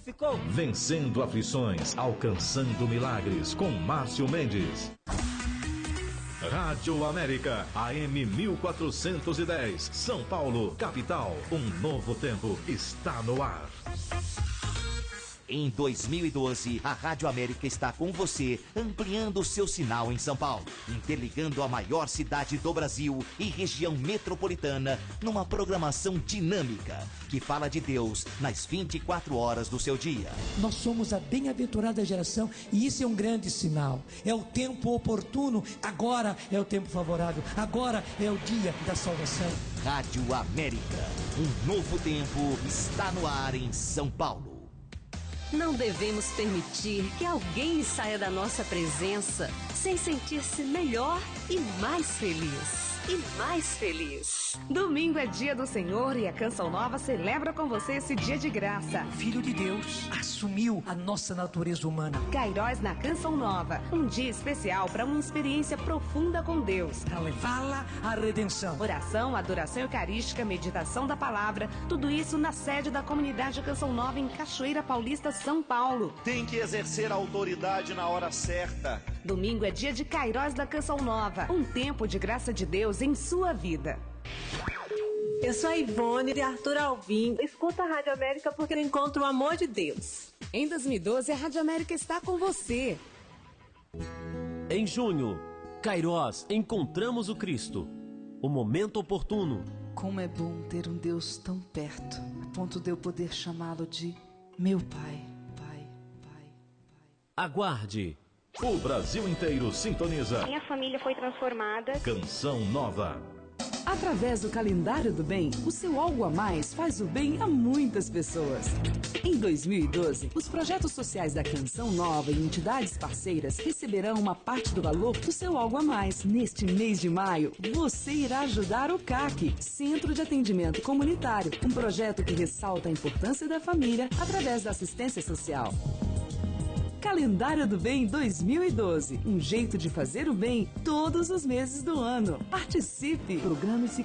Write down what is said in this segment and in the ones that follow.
testificou. Vencendo aflições, alcançando milagres, com Márcio Mendes. Rádio América, AM 1410, São Paulo, capital. Um novo tempo está no ar. Em 2012, a Rádio América está com você, ampliando o seu sinal em São Paulo, interligando a maior cidade do Brasil e região metropolitana numa programação dinâmica que fala de Deus nas 24 horas do seu dia. Nós somos a bem-aventurada geração e isso é um grande sinal. É o tempo oportuno, agora é o tempo favorável, agora é o dia da salvação. Rádio América, um novo tempo está no ar em São Paulo. Não devemos permitir que alguém saia da nossa presença sem sentir-se melhor e mais feliz. Domingo é dia do Senhor e a Canção Nova celebra com você esse dia de graça. Filho de Deus assumiu a nossa natureza humana. Kairós na Canção Nova, um dia especial para uma experiência profunda com Deus. Para levá-la à redenção. Oração, adoração eucarística, meditação da palavra, tudo isso na sede da comunidade Canção Nova em Cachoeira Paulista, São Paulo. Tem que exercer a autoridade na hora certa. Domingo é dia de Kairós da Canção Nova, um tempo de graça de Deus em sua vida. Eu sou a Ivone de Arthur Alvim. Escuta a Rádio América porque eu encontro o amor de Deus. Em 2012, a Rádio América está com você. Em junho, Kairós, encontramos o Cristo. O momento oportuno. Como é bom ter um Deus tão perto, a ponto de eu poder chamá-lo de meu Pai. Aguarde. O Brasil inteiro sintoniza. Minha família foi transformada. Canção Nova. Através do Calendário do Bem, o seu Algo a Mais faz o bem a muitas pessoas. Em 2012, os projetos sociais da Canção Nova e entidades parceiras receberão uma parte do valor do seu Algo a Mais. Neste mês de maio, você irá ajudar o CAC, Centro de Atendimento Comunitário, um projeto que ressalta a importância da família através da assistência social. Calendário do Bem 2012. Um jeito de fazer o bem todos os meses do ano. Participe!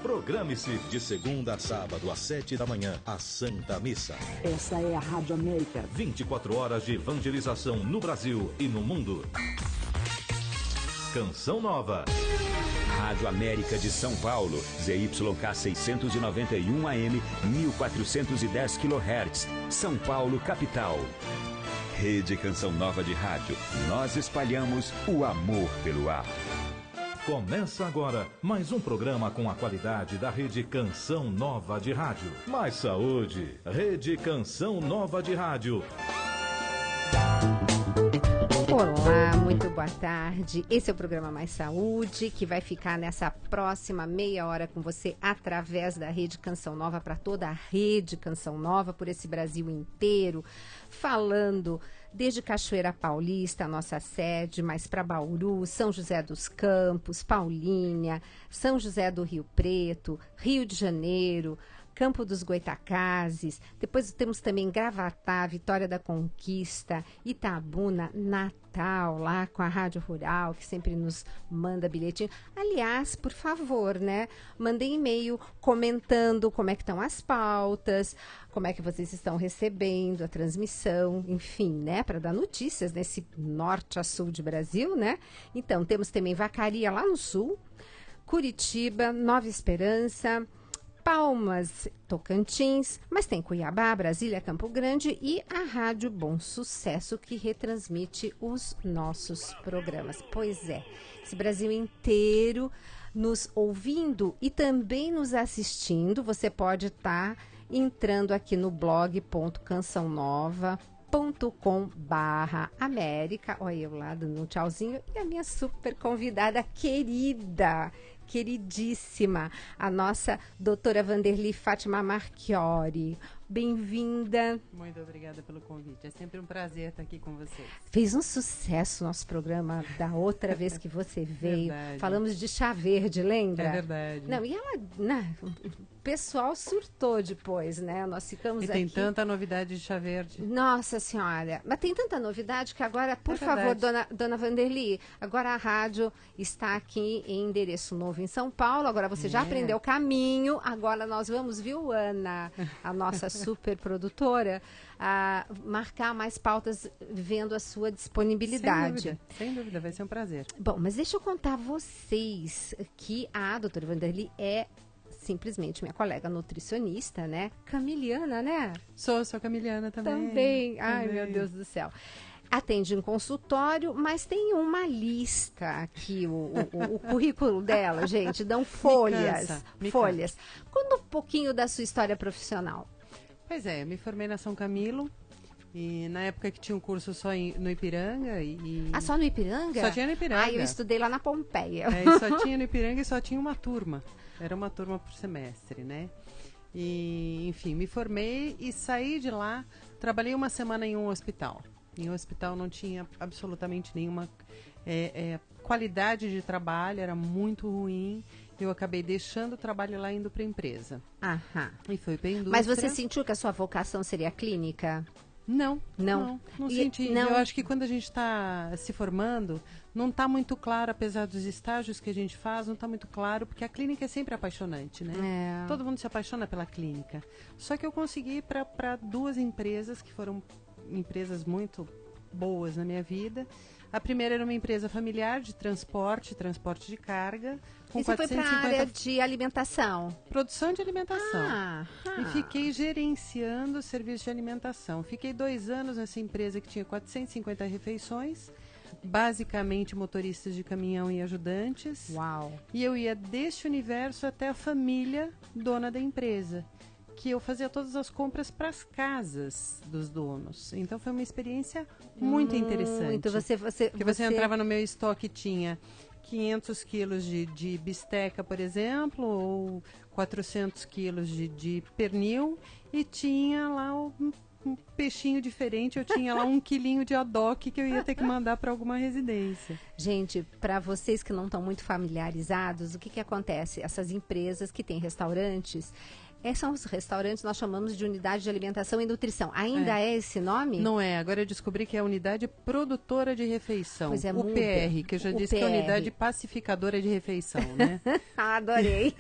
Programe-se de segunda a sábado às 7 da manhã, a Santa Missa. Essa é a Rádio América. 24 horas de evangelização no Brasil e no mundo. Canção Nova. Rádio América de São Paulo, ZYK 691 AM, 1410 kHz, São Paulo, capital. Rede Canção Nova de Rádio. Nós espalhamos o amor pelo ar. Começa agora mais um programa com a qualidade da Rede Canção Nova de Rádio. Mais saúde. Rede Canção Nova de Rádio. Olá, muito boa tarde. Esse é o programa Mais Saúde, que vai ficar nessa próxima meia hora com você através da Rede Canção Nova, para toda a Rede Canção Nova, por esse Brasil inteiro, falando desde Cachoeira Paulista, a nossa sede, mas para Bauru, São José dos Campos, Paulínia, São José do Rio Preto, Rio de Janeiro, Campo dos Goitacazes, depois temos também Gravatá, Vitória da Conquista, Itabuna, Natal, lá com a Rádio Rural, que sempre nos manda bilhetinho. Aliás, por favor, né, mandem e-mail comentando como é que estão as pautas, como é que vocês estão recebendo a transmissão, enfim, né, para dar notícias nesse norte a sul de Brasil, né. Então, temos também Vacaria lá no sul, Curitiba, Nova Esperança, Palmas, Tocantins, mas tem Cuiabá, Brasília, Campo Grande e a Rádio Bom Sucesso, que retransmite os nossos programas. Pois é, esse Brasil inteiro nos ouvindo e também nos assistindo. Você pode estar entrando aqui no blog.cançãonova.com/América. Olha eu lá dando um tchauzinho e a minha super convidada queridíssima, a nossa doutora Vanderly Fátima Marchiori. Bem-vinda. Muito obrigada pelo convite. É sempre um prazer estar aqui com vocês. Fez um sucesso o nosso programa da outra vez que você veio. Verdade. Falamos de chá verde, lembra? É verdade. Não, e ela, o pessoal surtou depois, né? Nós ficamos e aqui. tem tanta novidade de chá verde. Nossa Senhora, mas tem tanta novidade que agora, por favor, dona Vanderly, agora a rádio está aqui em endereço novo em São Paulo. Agora você já aprendeu o caminho. Agora nós vamos, viu, Ana, a nossa super produtora, a marcar mais pautas vendo a sua disponibilidade. Sem dúvida, vai ser um prazer. Bom, mas deixa eu contar a vocês que a doutora Vanderly é simplesmente minha colega nutricionista, né? Camiliana, né? Sou camiliana também. Também. Ai, meu Deus do céu. Atende em consultório, mas tem uma lista aqui, o currículo dela, gente, dão folhas. Me folhas. Conta um pouquinho da sua história profissional. Pois é, eu me formei na São Camilo, e na época que tinha um curso só no Ipiranga. Ah, só no Ipiranga? Só tinha no Ipiranga. Ah, eu estudei lá na Pompeia. E só tinha no Ipiranga e só tinha uma turma. Era uma turma por semestre, né? E, enfim, me formei e saí de lá, trabalhei uma semana em um hospital. Em um hospital não tinha absolutamente nenhuma qualidade de trabalho, era muito ruim. Eu acabei deixando o trabalho lá, indo para a empresa. Aham. E fui para a indústria. Mas você sentiu que a sua vocação seria clínica? Não senti. Não. Eu acho que quando a gente está se formando, não está muito claro, apesar dos estágios que a gente faz, não está muito claro, porque a clínica é sempre apaixonante, né? Todo mundo se apaixona pela clínica. Só que eu consegui ir para 2 empresas que foram empresas muito boas na minha vida. A primeira era uma empresa familiar de transporte de carga. Com e você 450... foi para a área de alimentação? Produção de alimentação. E fiquei gerenciando o serviço de alimentação. Fiquei 2 anos nessa empresa que tinha 450 refeições, basicamente motoristas de caminhão e ajudantes. Uau! E eu ia deste universo até a família dona da empresa, que eu fazia todas as compras para as casas dos donos. Então foi uma experiência muito interessante. Porque você entrava no meu estoque e tinha 500 quilos de bisteca, por exemplo, ou 400 quilos de pernil, e tinha lá um peixinho diferente, eu tinha lá 1 quilinho de adoque que eu ia ter que mandar para alguma residência. Gente, para vocês que não estão muito familiarizados, o que acontece? Essas empresas que têm restaurantes, são os restaurantes, nós chamamos de unidade de alimentação e nutrição. Ainda é esse nome? Não é, agora eu descobri que é a unidade produtora de refeição, pois é, UPR, que eu já disse que é a unidade pacificadora de refeição, né? Adorei.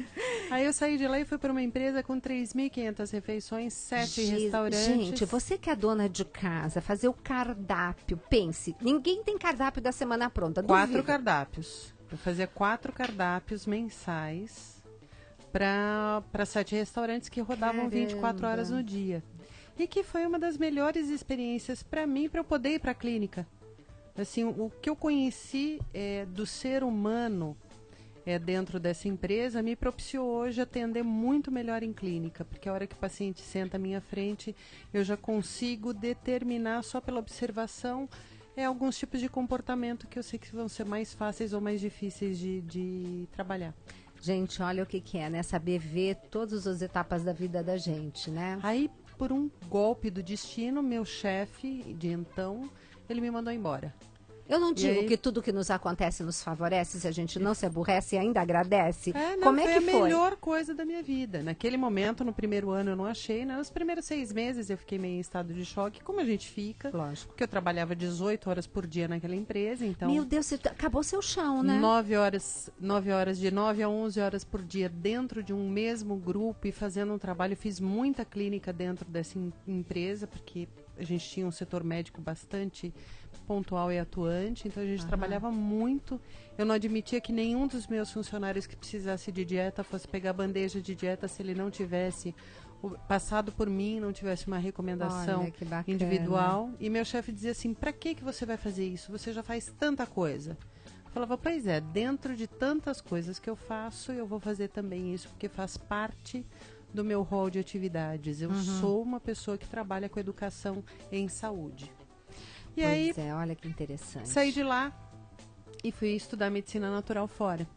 Aí eu saí de lá e fui para uma empresa com 3.500 refeições, 7 restaurantes. Gente, você que é dona de casa, fazer o cardápio, pense, ninguém tem cardápio da semana pronta, 4 cardápios. Eu fazia 4 cardápios mensais para 7 restaurantes que rodavam 24 horas no dia. E que foi uma das melhores experiências para mim, para eu poder ir para a clínica. Assim, o que eu conheci do ser humano dentro dessa empresa me propiciou hoje atender muito melhor em clínica, porque a hora que o paciente senta à minha frente, eu já consigo determinar só pela observação alguns tipos de comportamento que eu sei que vão ser mais fáceis ou mais difíceis de trabalhar. Gente, olha o que é, né? Saber ver todas as etapas da vida da gente, né? Aí, por um golpe do destino, meu chefe de então, ele me mandou embora. Eu não digo que tudo que nos acontece nos favorece, se a gente não se aborrece e ainda agradece. Como é que foi? Foi a melhor coisa da minha vida. Naquele momento, no primeiro ano, eu não achei. Nos primeiros 6 meses, eu fiquei meio em estado de choque, como a gente fica. Lógico. Porque eu trabalhava 18 horas por dia naquela empresa, então... Meu Deus, acabou seu chão, né? 9 horas, de 9 a 11 horas por dia dentro de um mesmo grupo e fazendo um trabalho. Eu fiz muita clínica dentro dessa empresa, porque a gente tinha um setor médico bastante pontual e atuante, então a gente trabalhava muito. Eu não admitia que nenhum dos meus funcionários que precisasse de dieta fosse pegar bandeja de dieta se ele não tivesse passado por mim, não tivesse uma recomendação individual. E meu chefe dizia assim, para que você vai fazer isso? Você já faz tanta coisa. Eu falava, pois é, dentro de tantas coisas que eu faço, eu vou fazer também isso, porque faz parte do meu rol de atividades. Eu sou uma pessoa que trabalha com educação em saúde. E aí, olha que interessante. Saí de lá e fui estudar medicina natural fora.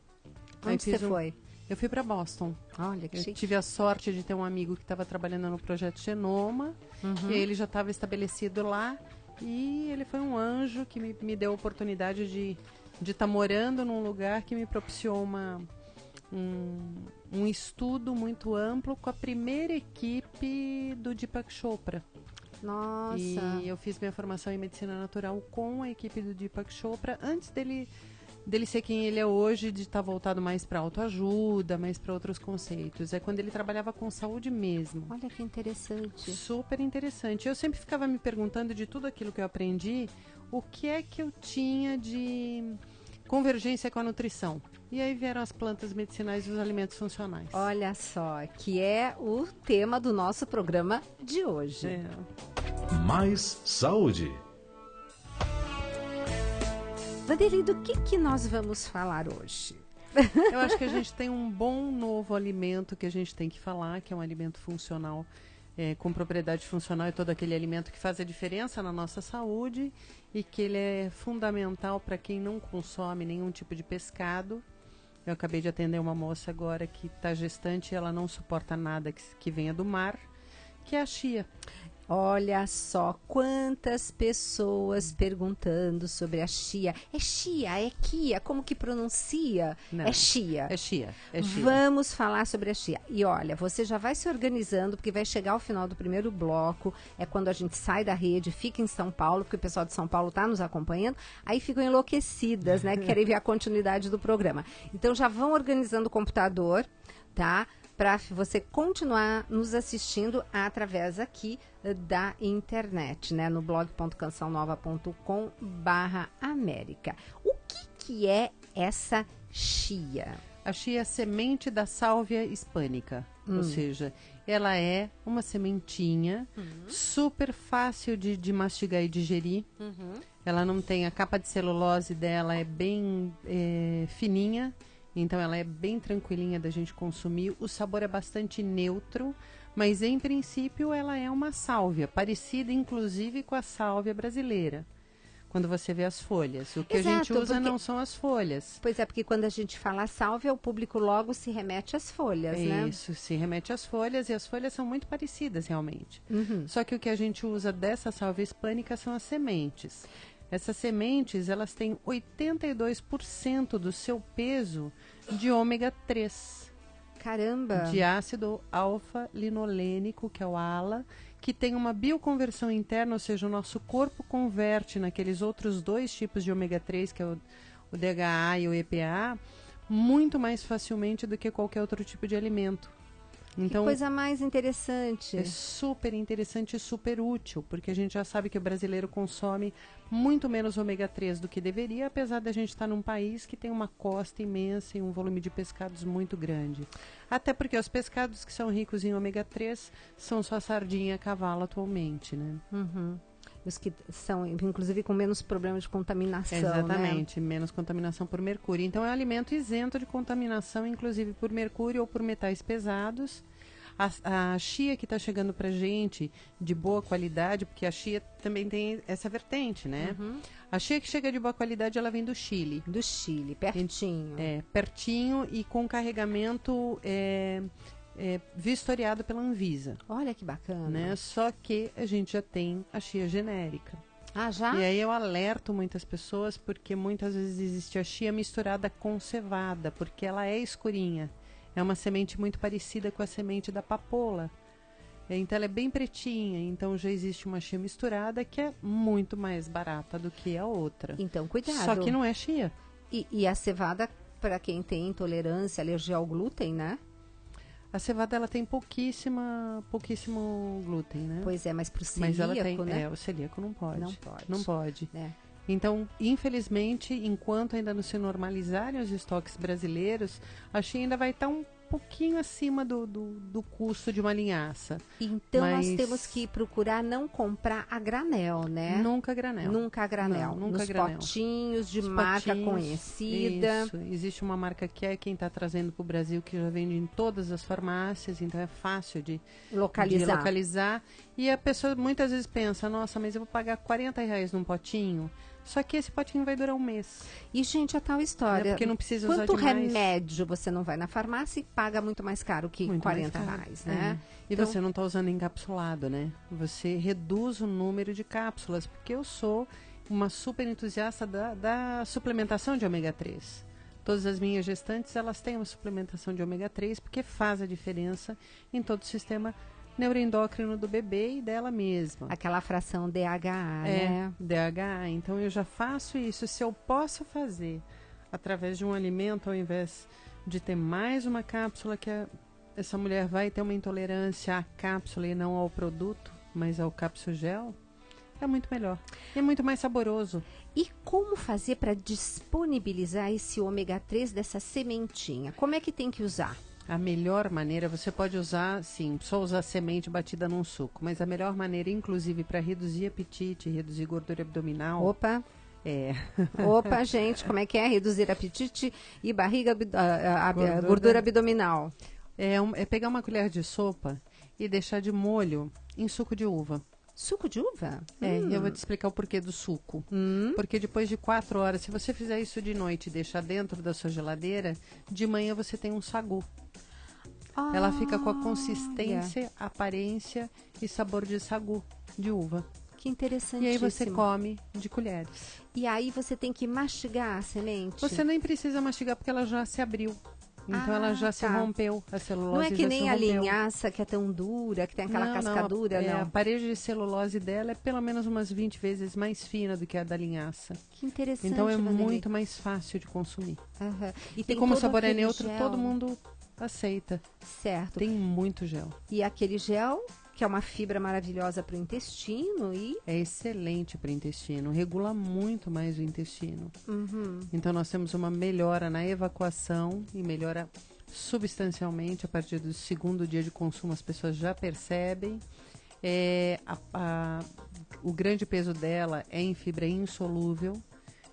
Onde você foi? Eu fui para Boston. Olha que chique. Eu tive a sorte de ter um amigo que estava trabalhando no projeto Genoma, e ele já estava estabelecido lá, e ele foi um anjo que me deu a oportunidade de estar morando num lugar que me propiciou um estudo muito amplo com a primeira equipe do Deepak Chopra. Nossa! E eu fiz minha formação em medicina natural com a equipe do Deepak Chopra antes dele dele ser quem ele é hoje, de estar voltado mais para autoajuda, mais para outros conceitos. É quando ele trabalhava com saúde mesmo. Olha que interessante. Super interessante. Eu sempre ficava me perguntando de tudo aquilo que eu aprendi, o que é que eu tinha de convergência com a nutrição. E aí vieram as plantas medicinais e os alimentos funcionais. Olha só, que é o tema do nosso programa de hoje. Mais saúde. Vanderlei, do que nós vamos falar hoje? Eu acho que a gente tem um bom novo alimento que a gente tem que falar, que é um alimento funcional, com propriedade funcional, é todo aquele alimento que faz a diferença na nossa saúde e que ele é fundamental para quem não consome nenhum tipo de pescado. Eu acabei de atender uma moça agora que está gestante e ela não suporta nada que venha do mar, que é a chia. Olha só quantas pessoas perguntando sobre a chia. É chia? É quia? Como que pronuncia? Não, é chia. É chia. Vamos falar sobre a chia. E olha, você já vai se organizando, porque vai chegar ao final do primeiro bloco. É quando a gente sai da rede, fica em São Paulo, porque o pessoal de São Paulo está nos acompanhando. Aí ficam enlouquecidas, né? Que querem ver a continuidade do programa. Então já vão organizando o computador, tá? Para você continuar nos assistindo através aqui da internet, né? No blog.cançãonova.com/América. O que é essa chia? A chia é a semente da sálvia hispânica, ou seja, ela é uma sementinha super fácil de mastigar e digerir. Ela não tem, a capa de celulose dela é bem fininha. Então ela é bem tranquilinha da gente consumir. O sabor é bastante neutro, mas em princípio ela é uma sálvia, parecida inclusive com a sálvia brasileira. Quando você vê as folhas. O que a gente usa não são as folhas. Pois é, porque quando a gente fala sálvia, o público logo se remete às folhas, né? Isso, se remete às folhas, e as folhas são muito parecidas realmente. Só que o que a gente usa dessa sálvia hispânica são as sementes. Essas sementes, elas têm 82% do seu peso de ômega 3. Caramba! De ácido alfa-linolênico, que é o ALA, que tem uma bioconversão interna, ou seja, o nosso corpo converte naqueles outros dois tipos de ômega 3, que é o DHA e o EPA, muito mais facilmente do que qualquer outro tipo de alimento. Então, que coisa mais interessante. É super interessante e super útil, porque a gente já sabe que o brasileiro consome muito menos ômega 3 do que deveria, apesar da gente estar num país que tem uma costa imensa e um volume de pescados muito grande. Até porque os pescados que são ricos em ômega 3 são só sardinha e cavalo atualmente, né? Os que são, inclusive, com menos problemas de contaminação, Exatamente, né? Menos contaminação por mercúrio. Então, é um alimento isento de contaminação, inclusive por mercúrio ou por metais pesados. A chia que está chegando para gente de boa qualidade, porque a chia também tem essa vertente, né? A chia que chega de boa qualidade, ela vem do Chile. Do Chile, pertinho. Pertinho e com carregamento vistoriado pela Anvisa. Olha que bacana. Né? Só que a gente já tem a chia genérica. Ah, já? E aí eu alerto muitas pessoas, porque muitas vezes existe a chia misturada com cevada, porque ela é escurinha. É uma semente muito parecida com a semente da papoula. Então ela é bem pretinha. Então já existe uma chia misturada que é muito mais barata do que a outra. Então cuidado. Só que não é chia. E a cevada, para quem tem intolerância, alergia ao glúten, né? A cevada ela tem pouquíssimo glúten, né? Pois é, mas pro celíaco, mas ela tem, né? O celíaco não pode. Não pode. Então, infelizmente, enquanto ainda não se normalizarem os estoques brasileiros, a chia ainda vai estar um pouquinho acima do custo de uma linhaça. Então, nós temos que procurar não comprar a granel, né? Nunca a granel. Nunca a granel. Nunca Nos a granel. Potinhos de marca conhecida. Isso. Existe uma marca que é quem está trazendo para o Brasil, que já vende em todas as farmácias, então é fácil de localizar. E a pessoa muitas vezes pensa, nossa, mas eu vou pagar R$40 num potinho. Só que esse potinho vai durar um mês. E, gente, a tal história. Porque não precisa usar quanto demais. remédio você não vai na farmácia e paga muito mais caro que R$40, né? E então, você não está usando encapsulado, né? Você reduz o número de cápsulas, porque eu sou uma super entusiasta da suplementação de ômega 3. Todas as minhas gestantes, elas têm uma suplementação de ômega 3, porque faz a diferença em todo o sistema neuroendócrino do bebê e dela mesma. Aquela fração DHA, né? DHA. Então, eu já faço isso. Se eu posso fazer através de um alimento, ao invés de ter mais uma cápsula que essa mulher vai ter uma intolerância à cápsula e não ao produto, mas ao cápsugel, é muito melhor. É muito mais saboroso. E como fazer para disponibilizar esse ômega 3 dessa sementinha? Como é que tem que usar? A melhor maneira, você pode usar, sim, só usar semente batida num suco, mas a melhor maneira, inclusive, para reduzir apetite, reduzir gordura abdominal... Opa! Opa, gente, como é que é? Reduzir apetite e barriga, gordura abdominal. É pegar uma colher de sopa e deixar de molho em suco de uva. Suco de uva? Eu vou te explicar o porquê do suco. Porque depois de 4 horas, se você fizer isso de noite e deixar dentro da sua geladeira, de manhã você tem um sagu. Ela fica com a consistência, aparência e sabor de sagu de uva. Que interessante. E aí você come de colheres. E aí você tem que mastigar a semente? Você nem precisa mastigar porque ela já se abriu. Então ela já se rompeu, a celulose. Não é que nem a linhaça que é tão dura, que tem aquela cascadura, não. A parede de celulose dela é pelo menos umas 20 vezes mais fina do que a da linhaça. Que interessante. Então é muito mais fácil de consumir. E como o sabor é neutro, gel. todo mundo aceita. Certo. Tem muito gel. E aquele gel, que é uma fibra maravilhosa para o intestino e... É excelente para o intestino, regula muito mais o intestino. Então nós temos uma melhora na evacuação e melhora substancialmente a partir do 2º dia de consumo, as pessoas já percebem. O grande peso dela é em fibra insolúvel,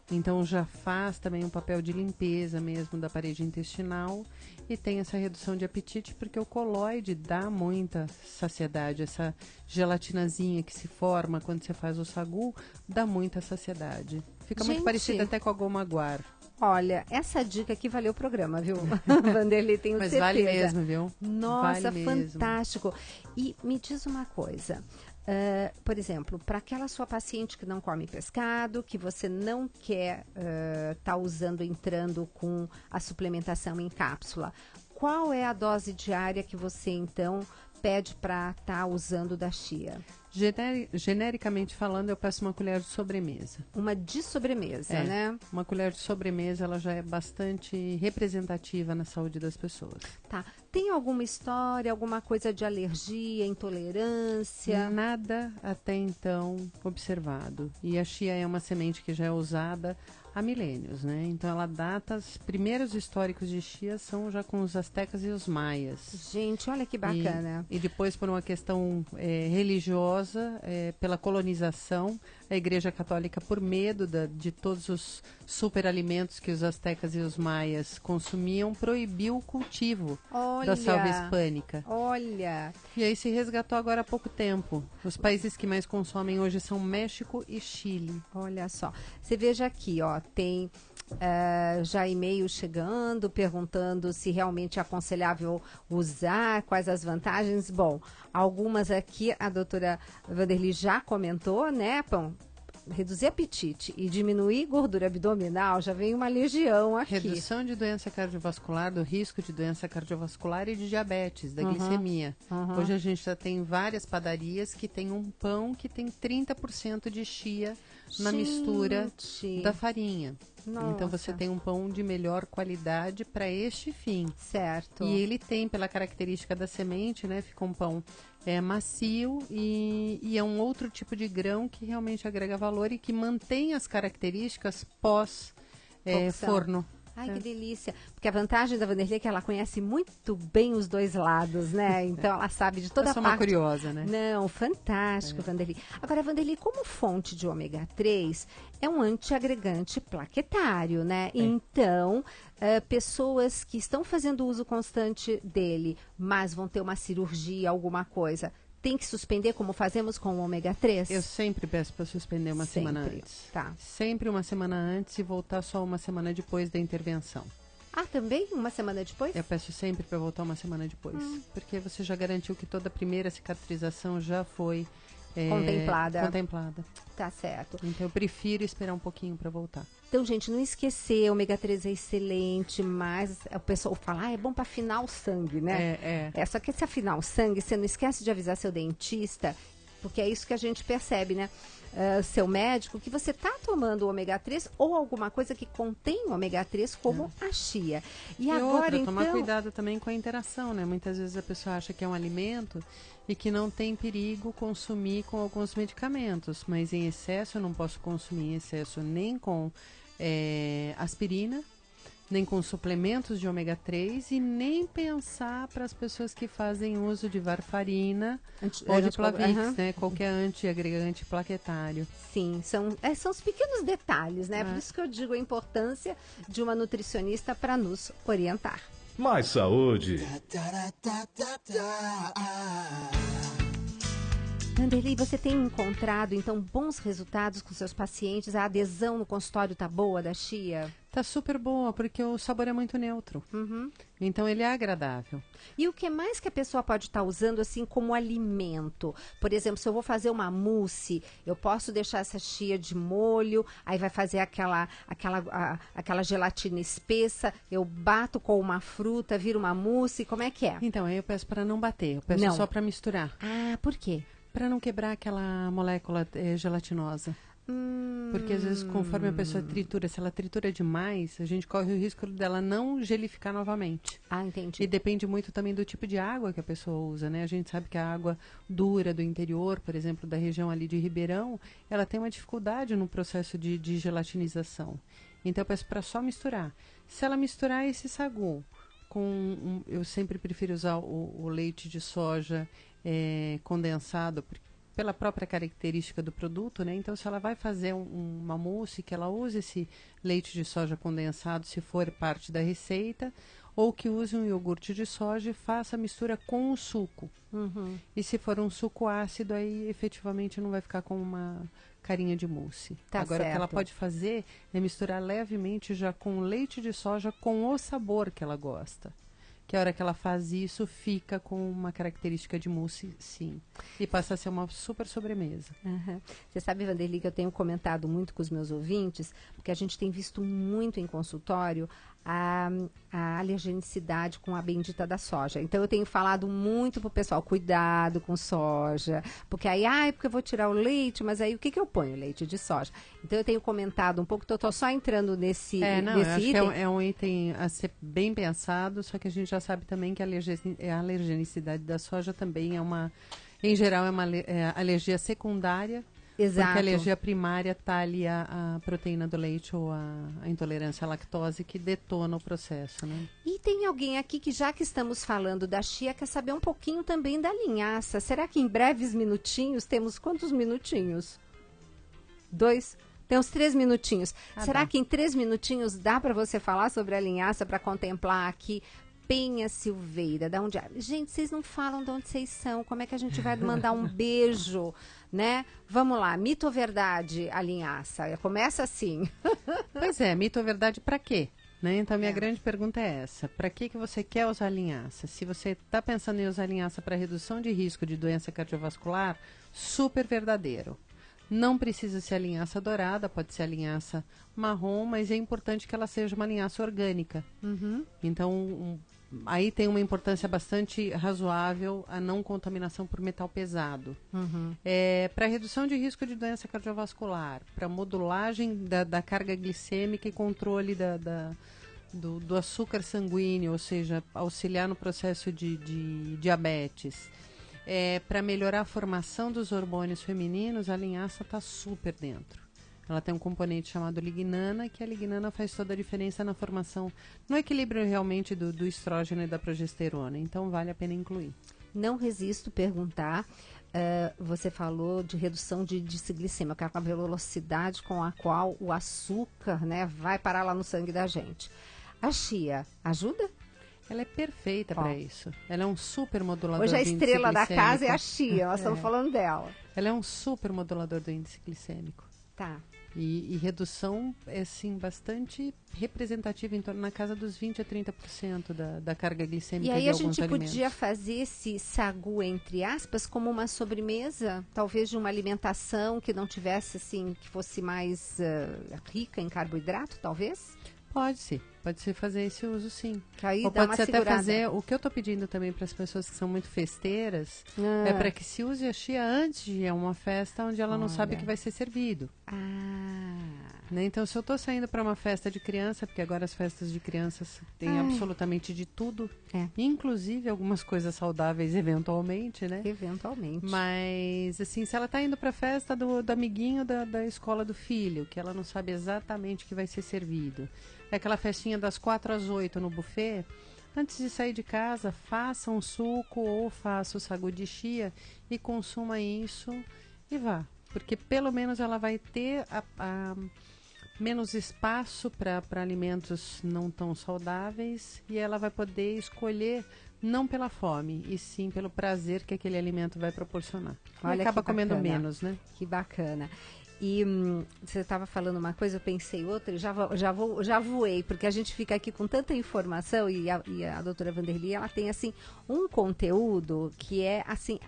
então já faz também um papel de limpeza mesmo da parede intestinal. E tem essa redução de apetite porque o colóide dá muita saciedade. Essa gelatinazinha que se forma quando você faz o sagu dá muita saciedade. Fica muito parecida até com a goma guar. Olha, essa dica aqui valeu o programa, viu? Vanderlei, tenho certeza. Mas vale mesmo, viu? Nossa, vale fantástico. Mesmo. E me diz uma coisa. Por exemplo, para aquela sua paciente que não come pescado, que você não quer tá entrando com a suplementação em cápsula, qual é a dose diária que você, então, pede para estar usando da chia? Genericamente falando, eu peço uma colher de sobremesa. Uma de sobremesa, né? Uma colher de sobremesa, ela já é bastante representativa na saúde das pessoas. Tá. Tem alguma história, alguma coisa de alergia, intolerância? Nada até então observado. E a chia é uma semente que já é usada há milênios, né? Então ela data, os primeiros históricos de chia são já com os astecas e os maias. Gente, olha que bacana. E depois, por uma questão religiosa, pela colonização, a Igreja Católica, por medo de todos os superalimentos que os astecas e os maias consumiam, proibiu o cultivo da salvia hispânica. Olha! E aí se resgatou agora há pouco tempo. Os países que mais consomem hoje são México e Chile. Olha só. Você veja aqui, ó, tem já e-mail chegando, perguntando se realmente é aconselhável usar, quais as vantagens. Bom, algumas aqui a doutora Vanderlei já comentou, né, Pão? Reduzir apetite e diminuir gordura abdominal, já vem uma legião aqui. Redução de doença cardiovascular, do risco de doença cardiovascular e de diabetes, da glicemia. Hoje a gente já tem várias padarias que tem um pão que tem 30% de chia na mistura da farinha. Nossa. Então você tem um pão de melhor qualidade para este fim. Certo. E ele tem, pela característica da semente, né, fica um pão macio e é um outro tipo de grão que realmente agrega valor e que mantém as características pós forno. Ai, que delícia. Porque a vantagem da Vanderlei é que ela conhece muito bem os dois lados, né? Então ela sabe de toda a parte. Eu sou uma curiosa, né? Não, fantástico, Vanderlei. Agora, Vanderlei, como fonte de ômega 3, é um antiagregante plaquetário, né? Então, pessoas que estão fazendo uso constante dele, mas vão ter uma cirurgia, alguma coisa, tem que suspender como fazemos com o ômega 3? Eu sempre peço para suspender uma semana antes. Tá. Sempre uma semana antes e voltar só uma semana depois da intervenção. Ah, também? Uma semana depois? Eu peço sempre para voltar uma semana depois. Porque você já garantiu que toda a primeira cicatrização já foi contemplada. Tá certo. Então eu prefiro esperar um pouquinho para voltar. Então, gente, não esquecer, ômega 3 é excelente, mas o pessoal fala, é bom para afinar o sangue, né? Só que se afinar o sangue, você não esquece de avisar seu dentista, porque é isso que a gente percebe, né? seu médico que você está tomando o ômega 3 ou alguma coisa que contém o ômega 3, como a chia. E agora, outra, tomar cuidado também com a interação, né? Muitas vezes a pessoa acha que é um alimento e que não tem perigo consumir com alguns medicamentos, mas em excesso eu não posso consumir em excesso nem com aspirina, nem com suplementos de ômega 3 e nem pensar para as pessoas que fazem uso de varfarina ou de Plavix, né? Qualquer antiagregante plaquetário. Sim, são os pequenos detalhes, né? Por isso que eu digo a importância de uma nutricionista para nos orientar. Mais saúde. Vanderlei, você tem encontrado, então, bons resultados com seus pacientes? A adesão no consultório tá boa da chia? Tá super boa, porque o sabor é muito neutro. Então, ele é agradável. E o que mais que a pessoa pode estar usando, assim, como alimento? Por exemplo, se eu vou fazer uma mousse, eu posso deixar essa chia de molho, aí vai fazer aquela gelatina espessa, eu bato com uma fruta, vira uma mousse, como é que é? Então, aí eu peço para não bater, eu peço só para misturar. Ah, por quê? Para não quebrar aquela molécula gelatinosa. Porque às vezes, conforme a pessoa tritura, se ela tritura demais, a gente corre o risco dela não gelificar novamente. Ah, entendi. E depende muito também do tipo de água que a pessoa usa, né? A gente sabe que a água dura do interior, por exemplo, da região ali de Ribeirão, ela tem uma dificuldade no processo de gelatinização. Então eu peço para só misturar. Se ela misturar esse sagu com... eu sempre prefiro usar o leite de soja condensado, pela própria característica do produto, né? Então, se ela vai fazer uma mousse, que ela use esse leite de soja condensado, se for parte da receita, ou que use um iogurte de soja e faça a mistura com o suco. E se for um suco ácido, aí efetivamente não vai ficar com uma carinha de mousse. Tá Agora, certo. o que ela pode fazer é misturar levemente já com leite de soja com o sabor que ela gosta. Que a hora que ela faz isso, fica com uma característica de mousse, sim. E passa a ser uma super sobremesa. Você sabe, Vanderlei, que eu tenho comentado muito com os meus ouvintes, porque a gente tem visto muito em consultório a alergenicidade com a bendita da soja. Então, eu tenho falado muito pro pessoal, cuidado com soja, porque aí, porque eu vou tirar o leite, mas aí o que eu ponho? Leite de soja. Então, eu tenho comentado um pouco, eu tô só entrando nesse eu acho item. Que é um item a ser bem pensado, só que a gente já sabe também que a alergenicidade da soja também é uma, em geral, é uma alergia secundária. Exato. Porque a alergia primária está ali a proteína do leite ou a intolerância à lactose que detona o processo, né? E tem alguém aqui que, já que estamos falando da chia, quer saber um pouquinho também da linhaça. Será que em breves minutinhos, temos quantos minutinhos? 2? Tem uns 3 minutinhos. Será que em 3 minutinhos dá para você falar sobre a linhaça, para contemplar aqui Penha Silveira, da onde... Gente, vocês não falam de onde vocês são, como é que a gente vai mandar um beijo, né? Vamos lá, mito ou verdade, a linhaça? Começa assim. Pois é, mito ou verdade para quê? Né? Então, minha grande pergunta é essa. Para que você quer usar linhaça? Se você está pensando em usar linhaça para redução de risco de doença cardiovascular, super verdadeiro. Não precisa ser a linhaça dourada, pode ser a linhaça marrom, mas é importante que ela seja uma linhaça orgânica. Então, aí tem uma importância bastante razoável a não contaminação por metal pesado. Para redução de risco de doença cardiovascular, para modulagem da carga glicêmica e controle do açúcar sanguíneo, ou seja, auxiliar no processo de diabetes. Para melhorar a formação dos hormônios femininos, a linhaça está super dentro. Ela tem um componente chamado lignana, que a lignana faz toda a diferença na formação, no equilíbrio realmente do estrógeno e da progesterona. Então, vale a pena incluir. Não resisto perguntar, você falou de redução de índice glicêmico, que é a velocidade com a qual o açúcar, né, vai parar lá no sangue da gente. A chia ajuda? Ela é perfeita para isso. Ela é um super modulador Hoje a do índice estrela da glicêmico. casa é a chia, nós estamos falando dela. Ela é um super modulador do índice glicêmico. Tá. E redução é, sim, bastante representativa, em torno na casa dos 20% a 30% da carga glicêmica de alguns alimentos. E aí a gente podia fazer esse sagu, entre aspas, como uma sobremesa, talvez de uma alimentação que não tivesse, assim, que fosse mais rica em carboidrato, talvez? Pode-se fazer esse uso, sim. Aí ou dá pode-se uma até segurada. fazer... O que eu tô pedindo também para as pessoas que são muito festeiras é para que se use a chia antes de ir a uma festa onde ela não sabe o que vai ser servido. Né? Então, se eu tô saindo para uma festa de criança, porque agora as festas de crianças têm absolutamente de tudo, inclusive algumas coisas saudáveis eventualmente, né? Eventualmente. Mas, assim, se ela tá indo para a festa do amiguinho da escola do filho, que ela não sabe exatamente o que vai ser servido, é aquela festinha das 4 às 8 no buffet, antes de sair de casa, faça um suco ou faça o sagu de chia e consuma isso e vá. Porque pelo menos ela vai ter menos espaço para alimentos não tão saudáveis e ela vai poder escolher não pela fome, e sim pelo prazer que aquele alimento vai proporcionar. Olha, e acaba que comendo bacana. menos, né? Que bacana. E você estava falando uma coisa, eu pensei outra, e já voei, porque a gente fica aqui com tanta informação e a doutora Vanderly, ela tem, assim, um conteúdo que é, assim,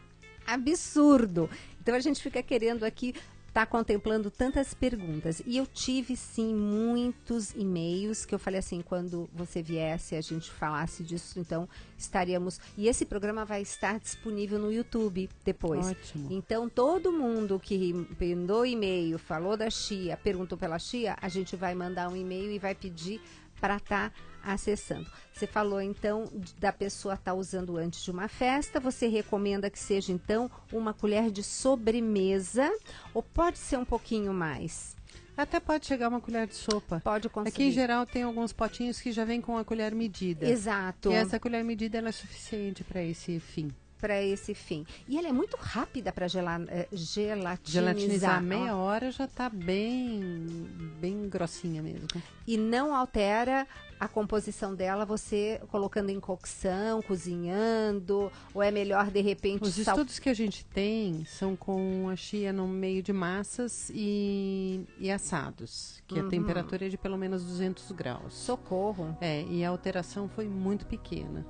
absurdo. Então, a gente fica querendo aqui tá contemplando tantas perguntas. E eu tive, sim, muitos e-mails que eu falei assim, quando você viesse, a gente falasse disso, então estaríamos... E esse programa vai estar disponível no YouTube depois. Ótimo. Então, todo mundo que mandou e-mail, falou da chia, perguntou pela chia, a gente vai mandar um e-mail e vai pedir para estar acessando. Você falou, então, da pessoa estar usando antes de uma festa. Você recomenda que seja, então, uma colher de sobremesa ou pode ser um pouquinho mais? Até pode chegar uma colher de sopa. Pode conseguir. Aqui, em geral, tem alguns potinhos que já vem com a colher medida. Exato. E essa colher medida ela é suficiente para esse fim. Para esse fim. E ela é muito rápida para gelatinizar. Gelatinizar meia hora já está bem grossinha mesmo. E não altera a composição dela, você colocando em cocção, cozinhando, ou é melhor de repente... Os estudos que a gente tem são com a chia no meio de massas e assados, que a temperatura é de pelo menos 200 graus. Socorro! E a alteração foi muito pequena.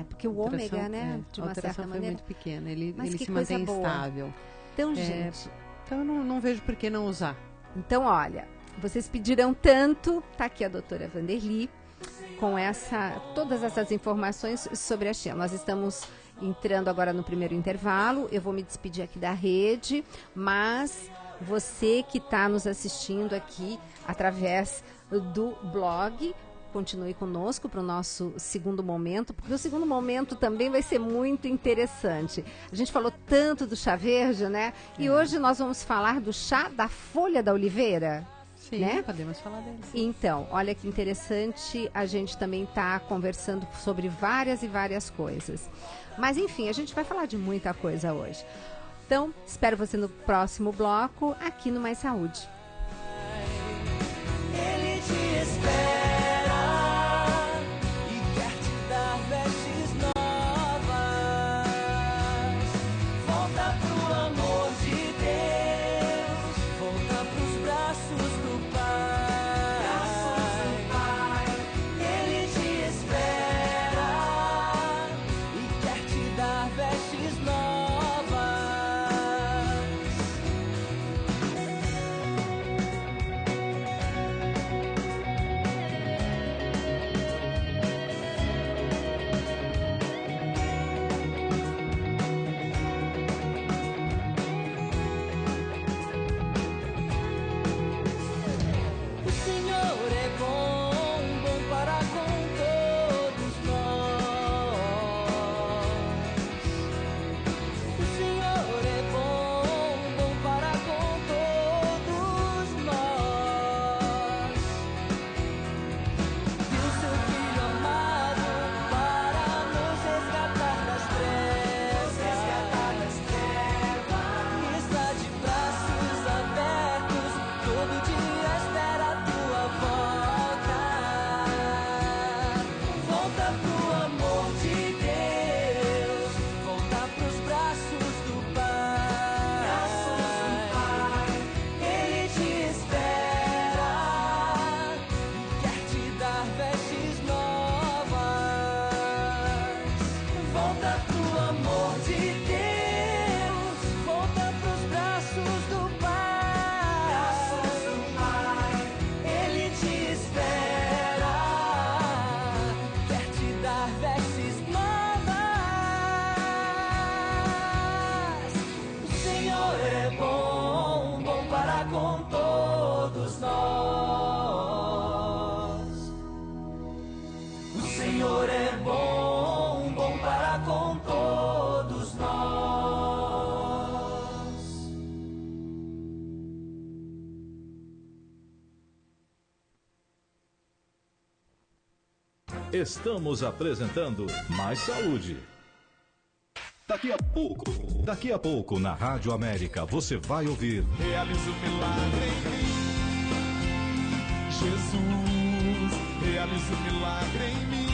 Porque o ômega, né, de uma certa maneira... foi muito pequena, ele se coisa mantém boa. estável. Então, gente... Então, eu não vejo por que não usar. Então, olha, vocês pediram tanto, tá aqui a doutora Vanderly, com todas essas informações sobre a chia. Nós estamos entrando agora no primeiro intervalo, eu vou me despedir aqui da rede, mas você que está nos assistindo aqui através do blog, continue conosco para o nosso segundo momento, porque o segundo momento também vai ser muito interessante. A gente falou tanto do chá verde, né? E hoje nós vamos falar do chá da folha da oliveira. Sim, né? Podemos falar dele. Então, olha que interessante, a gente também está conversando sobre várias e várias coisas. Mas, enfim, a gente vai falar de muita coisa hoje. Então, espero você no próximo bloco, aqui no Mais Saúde. Ele te espera. todos nós. O Senhor é bom, bom para com todos nós. Estamos apresentando Mais Saúde. Daqui a pouco, na Rádio América, você vai ouvir. Realiza o milagre em mim, Jesus, realiza o milagre em mim,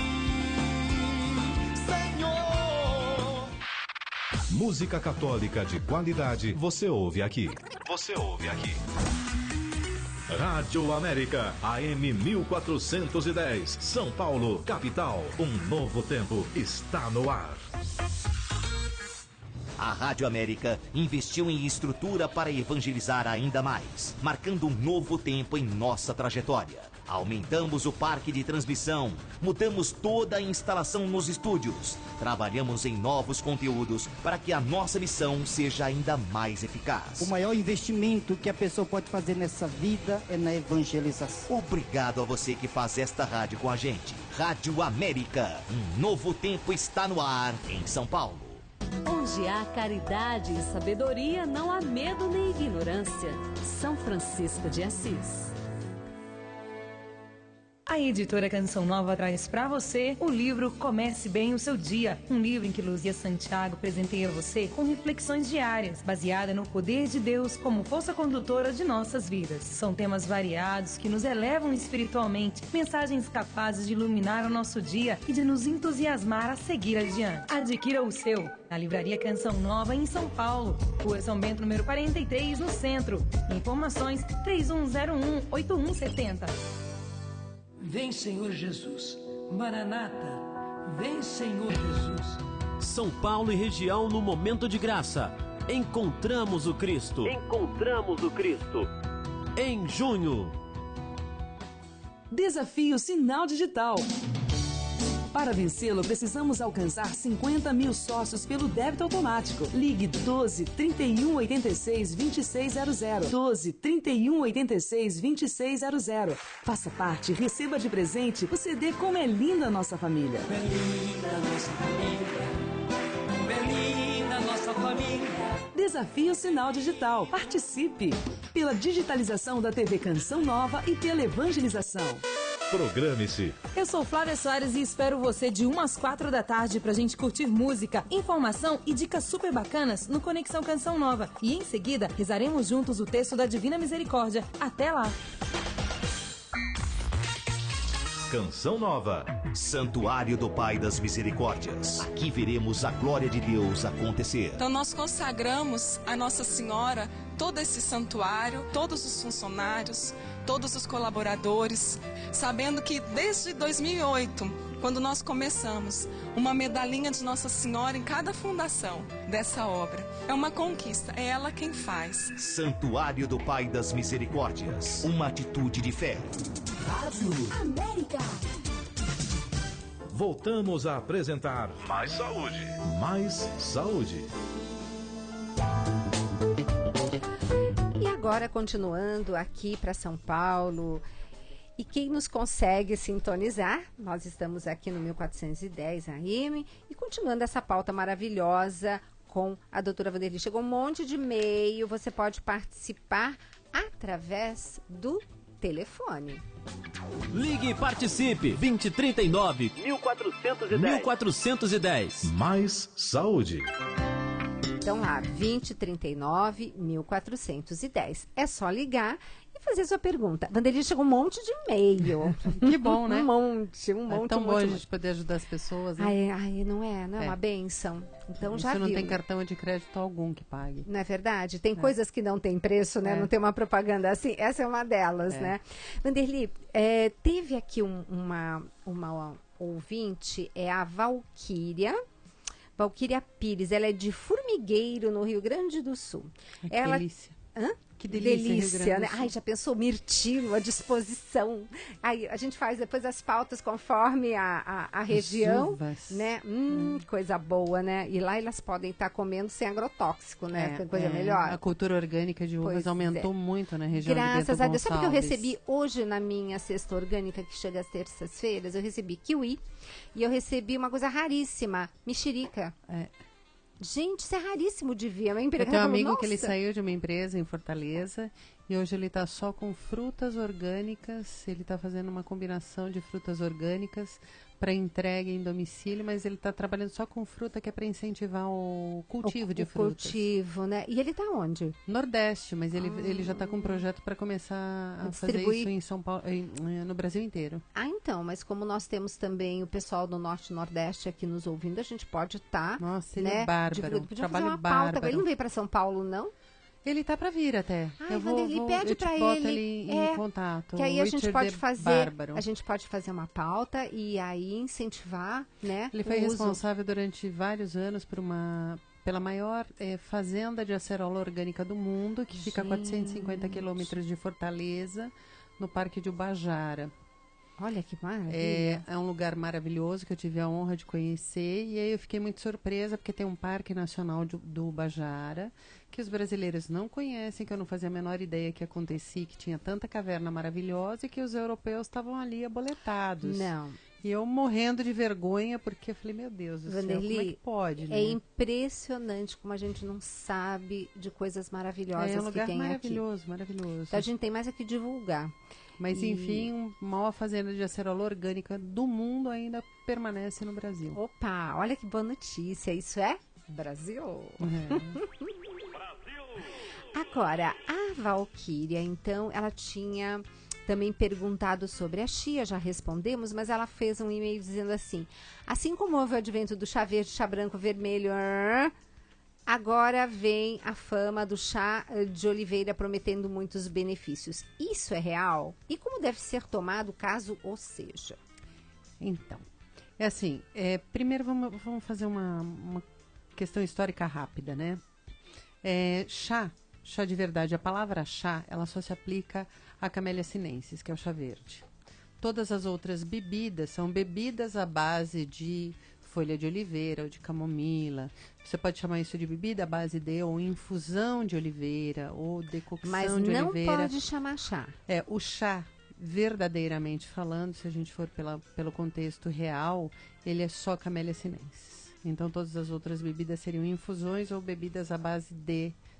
Senhor. Música católica de qualidade, você ouve aqui. Rádio América, AM 1410, São Paulo, capital. Um novo tempo está no ar. A Rádio América investiu em estrutura para evangelizar ainda mais, marcando um novo tempo em nossa trajetória. Aumentamos o parque de transmissão, mudamos toda a instalação nos estúdios, trabalhamos em novos conteúdos para que a nossa missão seja ainda mais eficaz. O maior investimento que a pessoa pode fazer nessa vida é na evangelização. Obrigado a você que faz esta rádio com a gente. Rádio América, um novo tempo está no ar em São Paulo. Onde há caridade e sabedoria, não há medo nem ignorância. São Francisco de Assis. A editora Canção Nova traz para você o livro Comece Bem o Seu Dia, um livro em que Luzia Santiago presenteia você com reflexões diárias, baseada no poder de Deus como força condutora de nossas vidas. São temas variados que nos elevam espiritualmente, mensagens capazes de iluminar o nosso dia e de nos entusiasmar a seguir adiante. Adquira o seu na Livraria Canção Nova em São Paulo, Rua São Bento, número 43, no centro. Informações 3101-8170. Vem, Senhor Jesus. Maranata. Vem, Senhor Jesus. São Paulo e região no momento de graça. Encontramos o Cristo. Em junho. Desafio Sinal Digital. Para vencê-lo, precisamos alcançar 50 mil sócios pelo débito automático. Ligue 12 31 86 2600. 12 31 86 2600. Faça parte e receba de presente o CD Como é Linda a Nossa Família. Como é linda a nossa família. Como é linda a nossa família. Desafio Sinal Digital. Participe! Pela digitalização da TV Canção Nova e pela evangelização. Programe-se. Eu sou Flávia Soares e espero você de 1 às 4 da tarde pra gente curtir música, informação e dicas super bacanas no Conexão Canção Nova. E em seguida, rezaremos juntos o texto da Divina Misericórdia. Até lá! Canção Nova. Santuário do Pai das Misericórdias. Aqui veremos a glória de Deus acontecer. Então nós consagramos a Nossa Senhora, todo esse santuário, todos os funcionários, todos os colaboradores, sabendo que desde 2008, quando nós começamos, uma medalhinha de Nossa Senhora em cada fundação dessa obra. É uma conquista, é ela quem faz. Santuário do Pai das Misericórdias. Uma atitude de fé. Rádio América. Voltamos a apresentar Mais Saúde. Mais Saúde. E agora, continuando aqui para São Paulo, e quem nos consegue sintonizar, nós estamos aqui no 1410 AM e continuando essa pauta maravilhosa com a doutora Vanderly. Chegou um monte de e-mail, você pode participar através do telefone. Ligue e participe. 2039 1410. Mais Saúde. Então lá, 2039 1410. É só ligar e fazer sua pergunta. Vanderly, chegou um monte de e-mail. Que bom, né? Um monte. É tão bom a gente poder ajudar as pessoas, né? Ai, não é uma bênção. Então isso já viu. Não tem cartão de crédito algum que pague. Não é verdade? Tem coisas que não tem preço, né? Não tem uma propaganda assim. Essa é uma delas, né? Vanderly, teve aqui uma ouvinte, é a Valquíria Pires. Ela é de Formigueiro, no Rio Grande do Sul. Que delícia. Hã? Que delícia, Rio Grande do né? Sul. Ai, já pensou mirtilo à disposição. Aí a gente faz depois as pautas conforme a região, uvas. né? Coisa boa, né? E lá elas podem estar comendo sem agrotóxico, né? Coisa melhor. A cultura orgânica de uvas Pois aumentou muito na região de Bento Graças a Deus. Sabe o que eu Gonçalves? recebi hoje na minha cesta orgânica, que chega às terças-feiras? Eu recebi kiwi e eu recebi uma coisa raríssima, mexerica. Gente, isso é raríssimo de ver. Meu Eu empregado tenho um falou, amigo que ele "Nossa." saiu de uma empresa em Fortaleza e hoje ele está só com frutas orgânicas. Ele está fazendo uma combinação de frutas orgânicas para entrega em domicílio, mas ele está trabalhando só com fruta que é para incentivar o cultivo de frutas. Cultivo, né? E ele está onde? Nordeste, mas ele já está com um projeto para começar a fazer Distribuir. isso em São Paulo, no Brasil inteiro. Ah, então, mas como nós temos também o pessoal do Norte e Nordeste aqui nos ouvindo, a gente pode estar. Nossa, ele né, é bárbaro. Podia fazer Trabalho uma pauta. bárbaro. Ele não veio para São Paulo, não? Ele tá para vir até. Ai, Vanderlei, pede eu te para boto ele. em contato. Que aí a gente Richard pode é fazer. bárbaro. A gente pode fazer uma pauta e aí incentivar, né? Ele foi o uso. responsável durante vários anos pela maior fazenda de acerola orgânica do mundo, que fica a 450 quilômetros de Fortaleza, no Parque de Ubajara. Olha que maravilha. É um lugar maravilhoso que eu tive a honra de conhecer e aí eu fiquei muito surpresa porque tem um Parque Nacional do Ubajara que os brasileiros não conhecem, que eu não fazia a menor ideia que acontecia, que tinha tanta caverna maravilhosa e que os europeus estavam ali aboletados. Não. E eu morrendo de vergonha porque eu falei, meu Deus do céu, como é que pode, né? É impressionante como a gente não sabe de coisas maravilhosas É um lugar que tem maravilhoso, aqui. maravilhoso. Então a gente tem mais aqui divulgar. Mas, enfim, a maior fazenda de acerola orgânica do mundo ainda permanece no Brasil. Opa, olha que boa notícia. Isso é Brasil. Agora, a Valquíria, então, ela tinha também perguntado sobre a chia, já respondemos, mas ela fez um e-mail dizendo assim como houve o advento do chá verde, chá branco, vermelho, agora vem a fama do chá de oliveira prometendo muitos benefícios. Isso é real? E como deve ser tomado caso o seja? Então, é assim, primeiro vamos fazer uma questão histórica rápida, né? Chá de verdade, a palavra chá, ela só se aplica a Camellia sinensis, que é o chá verde. Todas as outras bebidas são bebidas à base de folha de oliveira ou de camomila. Você pode chamar isso de bebida à base de ou infusão de oliveira ou decocção de oliveira. Mas não pode chamar chá. O chá, verdadeiramente falando, se a gente for pelo contexto real, ele é só Camellia sinensis. Então todas as outras bebidas seriam infusões ou bebidas à base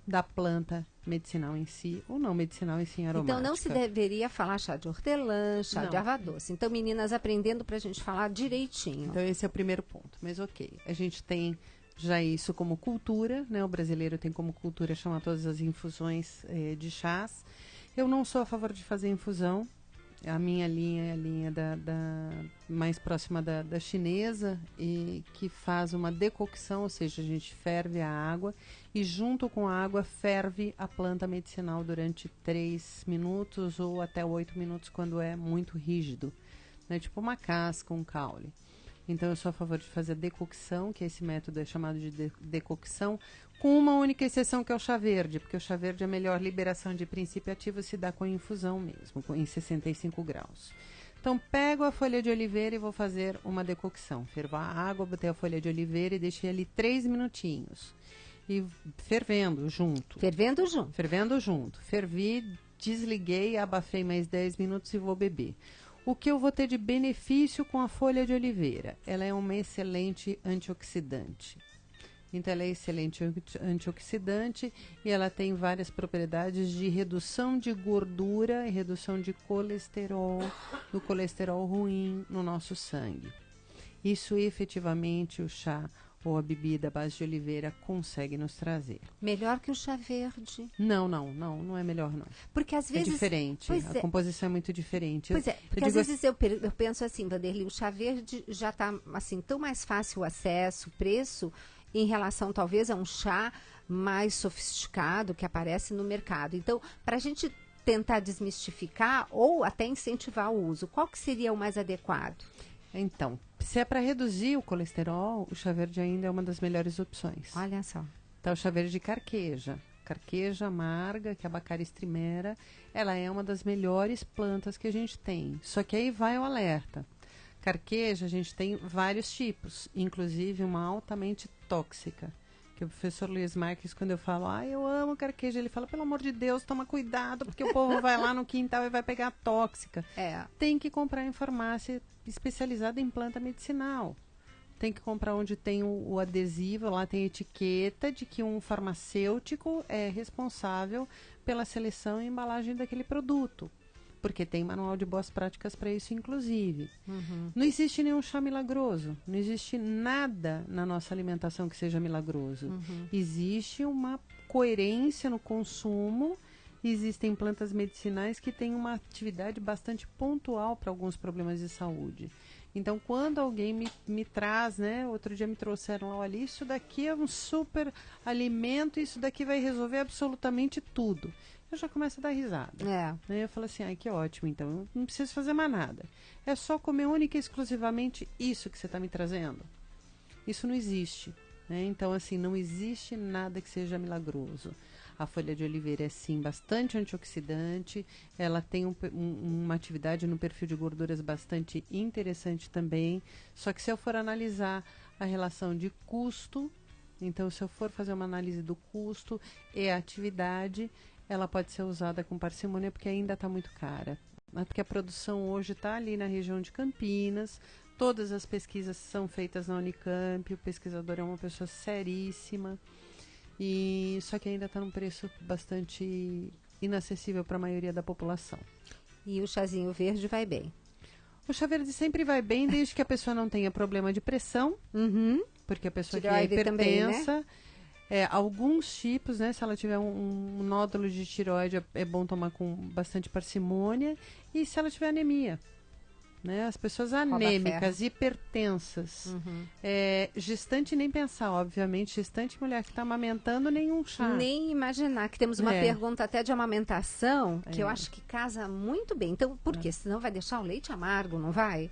da planta medicinal em si, ou não medicinal em si, aromática. Então não se deveria falar chá de hortelã, chá de erva doce. Então, meninas, aprendendo pra gente falar direitinho. Então esse é o primeiro ponto. Mas ok, a gente tem já isso como cultura, né? O brasileiro tem como cultura chamar todas as infusões de chás. Eu não sou a favor de fazer infusão. A minha linha é a linha mais próxima da chinesa, e que faz uma decocção, ou seja, a gente ferve a água e junto com a água ferve a planta medicinal durante 3 minutos ou até 8 minutos quando é muito rígido, né? Tipo uma casca, um caule. Então eu sou a favor de fazer decocção, que esse método é chamado de decocção, com uma única exceção, que é o chá verde, porque o chá verde, a melhor liberação de princípio ativo se dá com infusão mesmo, em 65 graus. Então, pego a folha de oliveira e vou fazer uma decocção. Fervo a água, botei a folha de oliveira e deixei ali 3 minutinhos. E fervendo junto. Fervendo junto. Fervi, desliguei, abafei mais 10 minutos e vou beber. O que eu vou ter de benefício com a folha de oliveira? Ela é uma excelente antioxidante. Então, ela é excelente antioxidante e ela tem várias propriedades de redução de gordura e redução de colesterol, do colesterol ruim no nosso sangue. Isso, efetivamente, o chá ou a bebida à base de oliveira consegue nos trazer. Melhor que o chá verde? Não é melhor, não. Porque às vezes... É diferente, a composição é muito diferente. Pois porque às vezes eu penso assim, Vanderlei, o chá verde já está assim, tão mais fácil o acesso, o preço, em relação talvez a um chá mais sofisticado que aparece no mercado. Então, para a gente tentar desmistificar ou até incentivar o uso, qual que seria o mais adequado? Então, se é para reduzir o colesterol, o chá verde ainda é uma das melhores opções. Olha só. Então, o chá verde de carqueja. carqueja amarga, que é a Baccharis trimera, ela é uma das melhores plantas que a gente tem. Só que aí vai o alerta. Carqueja, a gente tem vários tipos, inclusive uma altamente tóxica. Que o professor Luiz Marques, quando eu falo, eu amo carqueja, ele fala, pelo amor de Deus, toma cuidado, porque o povo vai lá no quintal e vai pegar tóxica. Tem que comprar em farmácia especializada em planta medicinal. Tem que comprar onde tem o adesivo, lá tem etiqueta de que um farmacêutico é responsável pela seleção e embalagem daquele produto. Porque tem manual de boas práticas para isso, inclusive. Não existe nenhum chá milagroso. Não existe nada na nossa alimentação que seja milagroso. Existe uma coerência no consumo. Existem plantas medicinais que têm uma atividade bastante pontual para alguns problemas de saúde. Então, quando alguém me traz, né? Outro dia me trouxeram lá, olha, isso daqui é um super alimento, isso daqui vai resolver absolutamente tudo. Eu já começo a dar risada. Aí eu falo assim, que ótimo, então eu não preciso fazer mais nada. É só comer única e exclusivamente isso que você está me trazendo. Isso não existe. Né? Então, assim, não existe nada que seja milagroso. A folha de oliveira é, sim, bastante antioxidante. Ela tem uma atividade no perfil de gorduras bastante interessante também. Só que se eu for analisar a relação de custo, então se eu for fazer uma análise do custo e a atividade, ela pode ser usada com parcimônia porque ainda está muito cara. Porque a produção hoje está ali na região de Campinas, todas as pesquisas são feitas na Unicamp, o pesquisador é uma pessoa seríssima, e só que ainda está num preço bastante inacessível para a maioria da população. E o chazinho verde vai bem? O chá verde sempre vai bem, desde que a pessoa não tenha problema de pressão, porque a pessoa que é hipertensa... Também, né? Alguns tipos, né? Se ela tiver um nódulo de tireoide, é bom tomar com bastante parcimônia. E se ela tiver anemia, né? As pessoas anêmicas, hipertensas, gestante nem pensar, obviamente, gestante mulher que está amamentando, nenhum chá. Nem imaginar, que temos uma pergunta até de amamentação, que eu acho que casa muito bem. Então, por quê? Senão vai deixar o leite amargo, não vai?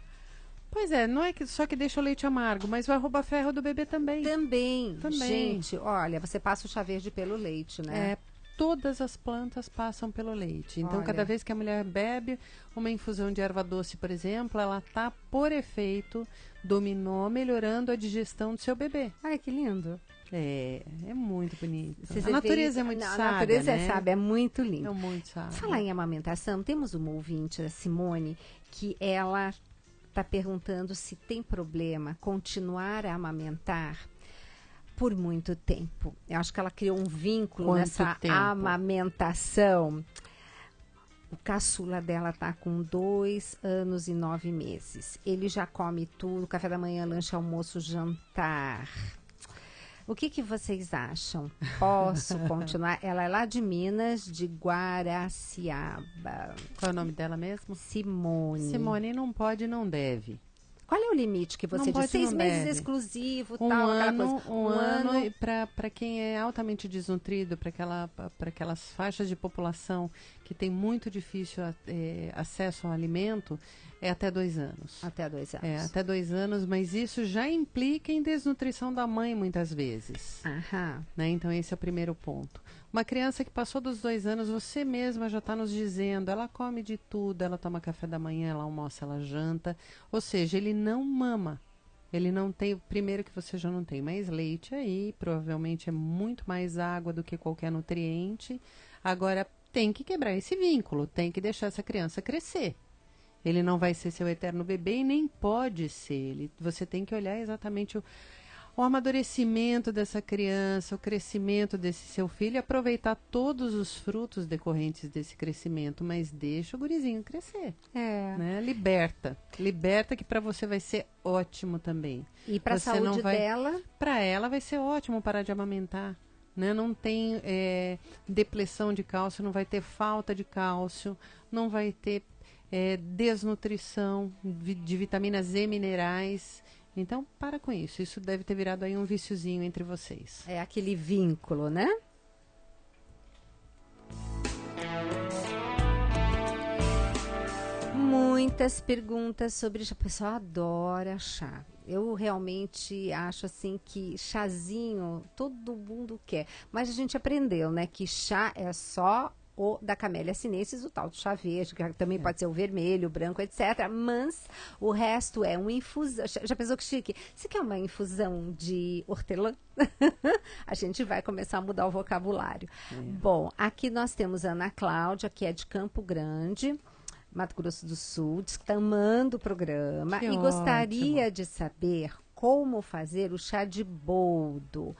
Pois é, não é só que deixa o leite amargo, mas vai roubar ferro do bebê também. Também. Gente, olha, você passa o chá verde pelo leite, né? Todas as plantas passam pelo leite. Então, cada vez que a mulher bebe uma infusão de erva doce, por exemplo, ela tá, por efeito dominó, melhorando a digestão do seu bebê. Olha que lindo. É muito bonito. A natureza é muito sábia, A natureza né? é sábia, é muito lindo. É muito sábia. Falar em amamentação, temos uma ouvinte, a Simone, que ela está perguntando se tem problema continuar a amamentar por muito tempo. Eu acho que ela criou um vínculo nessa amamentação. O caçula dela está com 2 anos e 9 meses. Ele já come tudo, café da manhã, lanche, almoço, jantar. O que vocês acham? Posso continuar? Ela é lá de Minas, de Guaraciaba. Qual é o nome dela mesmo? Simone. Simone não pode, não deve. Qual é o limite que você diz? 6 meses exclusivo, tal, aquela coisa. Um ano para quem é altamente desnutrido, para aquelas faixas de população que tem muito difícil acesso ao alimento, é até 2 anos. Até 2 anos. Até 2 anos, mas isso já implica em desnutrição da mãe muitas vezes. Né? Então esse é o primeiro ponto. Uma criança que passou dos 2 anos, você mesma já está nos dizendo, ela come de tudo, ela toma café da manhã, ela almoça, ela janta. Ou seja, ele não mama. Ele não tem, primeiro que você já não tem mais leite aí, provavelmente é muito mais água do que qualquer nutriente. Agora, tem que quebrar esse vínculo, tem que deixar essa criança crescer. Ele não vai ser seu eterno bebê e nem pode ser. Você tem que olhar exatamente o amadurecimento dessa criança, o crescimento desse seu filho, e aproveitar todos os frutos decorrentes desse crescimento, mas deixa o gurizinho crescer. Né? Liberta que para você vai ser ótimo também. E para a saúde dela? Para ela vai ser ótimo parar de amamentar. Né? Não tem depressão de cálcio, não vai ter falta de cálcio, não vai ter desnutrição de vitaminas e minerais. Então, para com isso. Isso deve ter virado aí um viciozinho entre vocês. É aquele vínculo, né? Muitas perguntas sobre chá. O pessoal adora chá. Eu realmente acho assim que chazinho todo mundo quer. Mas a gente aprendeu, né, que chá é só o da Camellia sinensis, o tal do chá verde, que também pode ser o vermelho, o branco, etc. Mas o resto é uma infusão. Já pensou que chique? Você quer uma infusão de hortelã? A gente vai começar a mudar o vocabulário. Bom, aqui nós temos a Ana Cláudia, que é de Campo Grande, Mato Grosso do Sul, diz que está amando o programa e gostaria de saber como fazer o chá de boldo.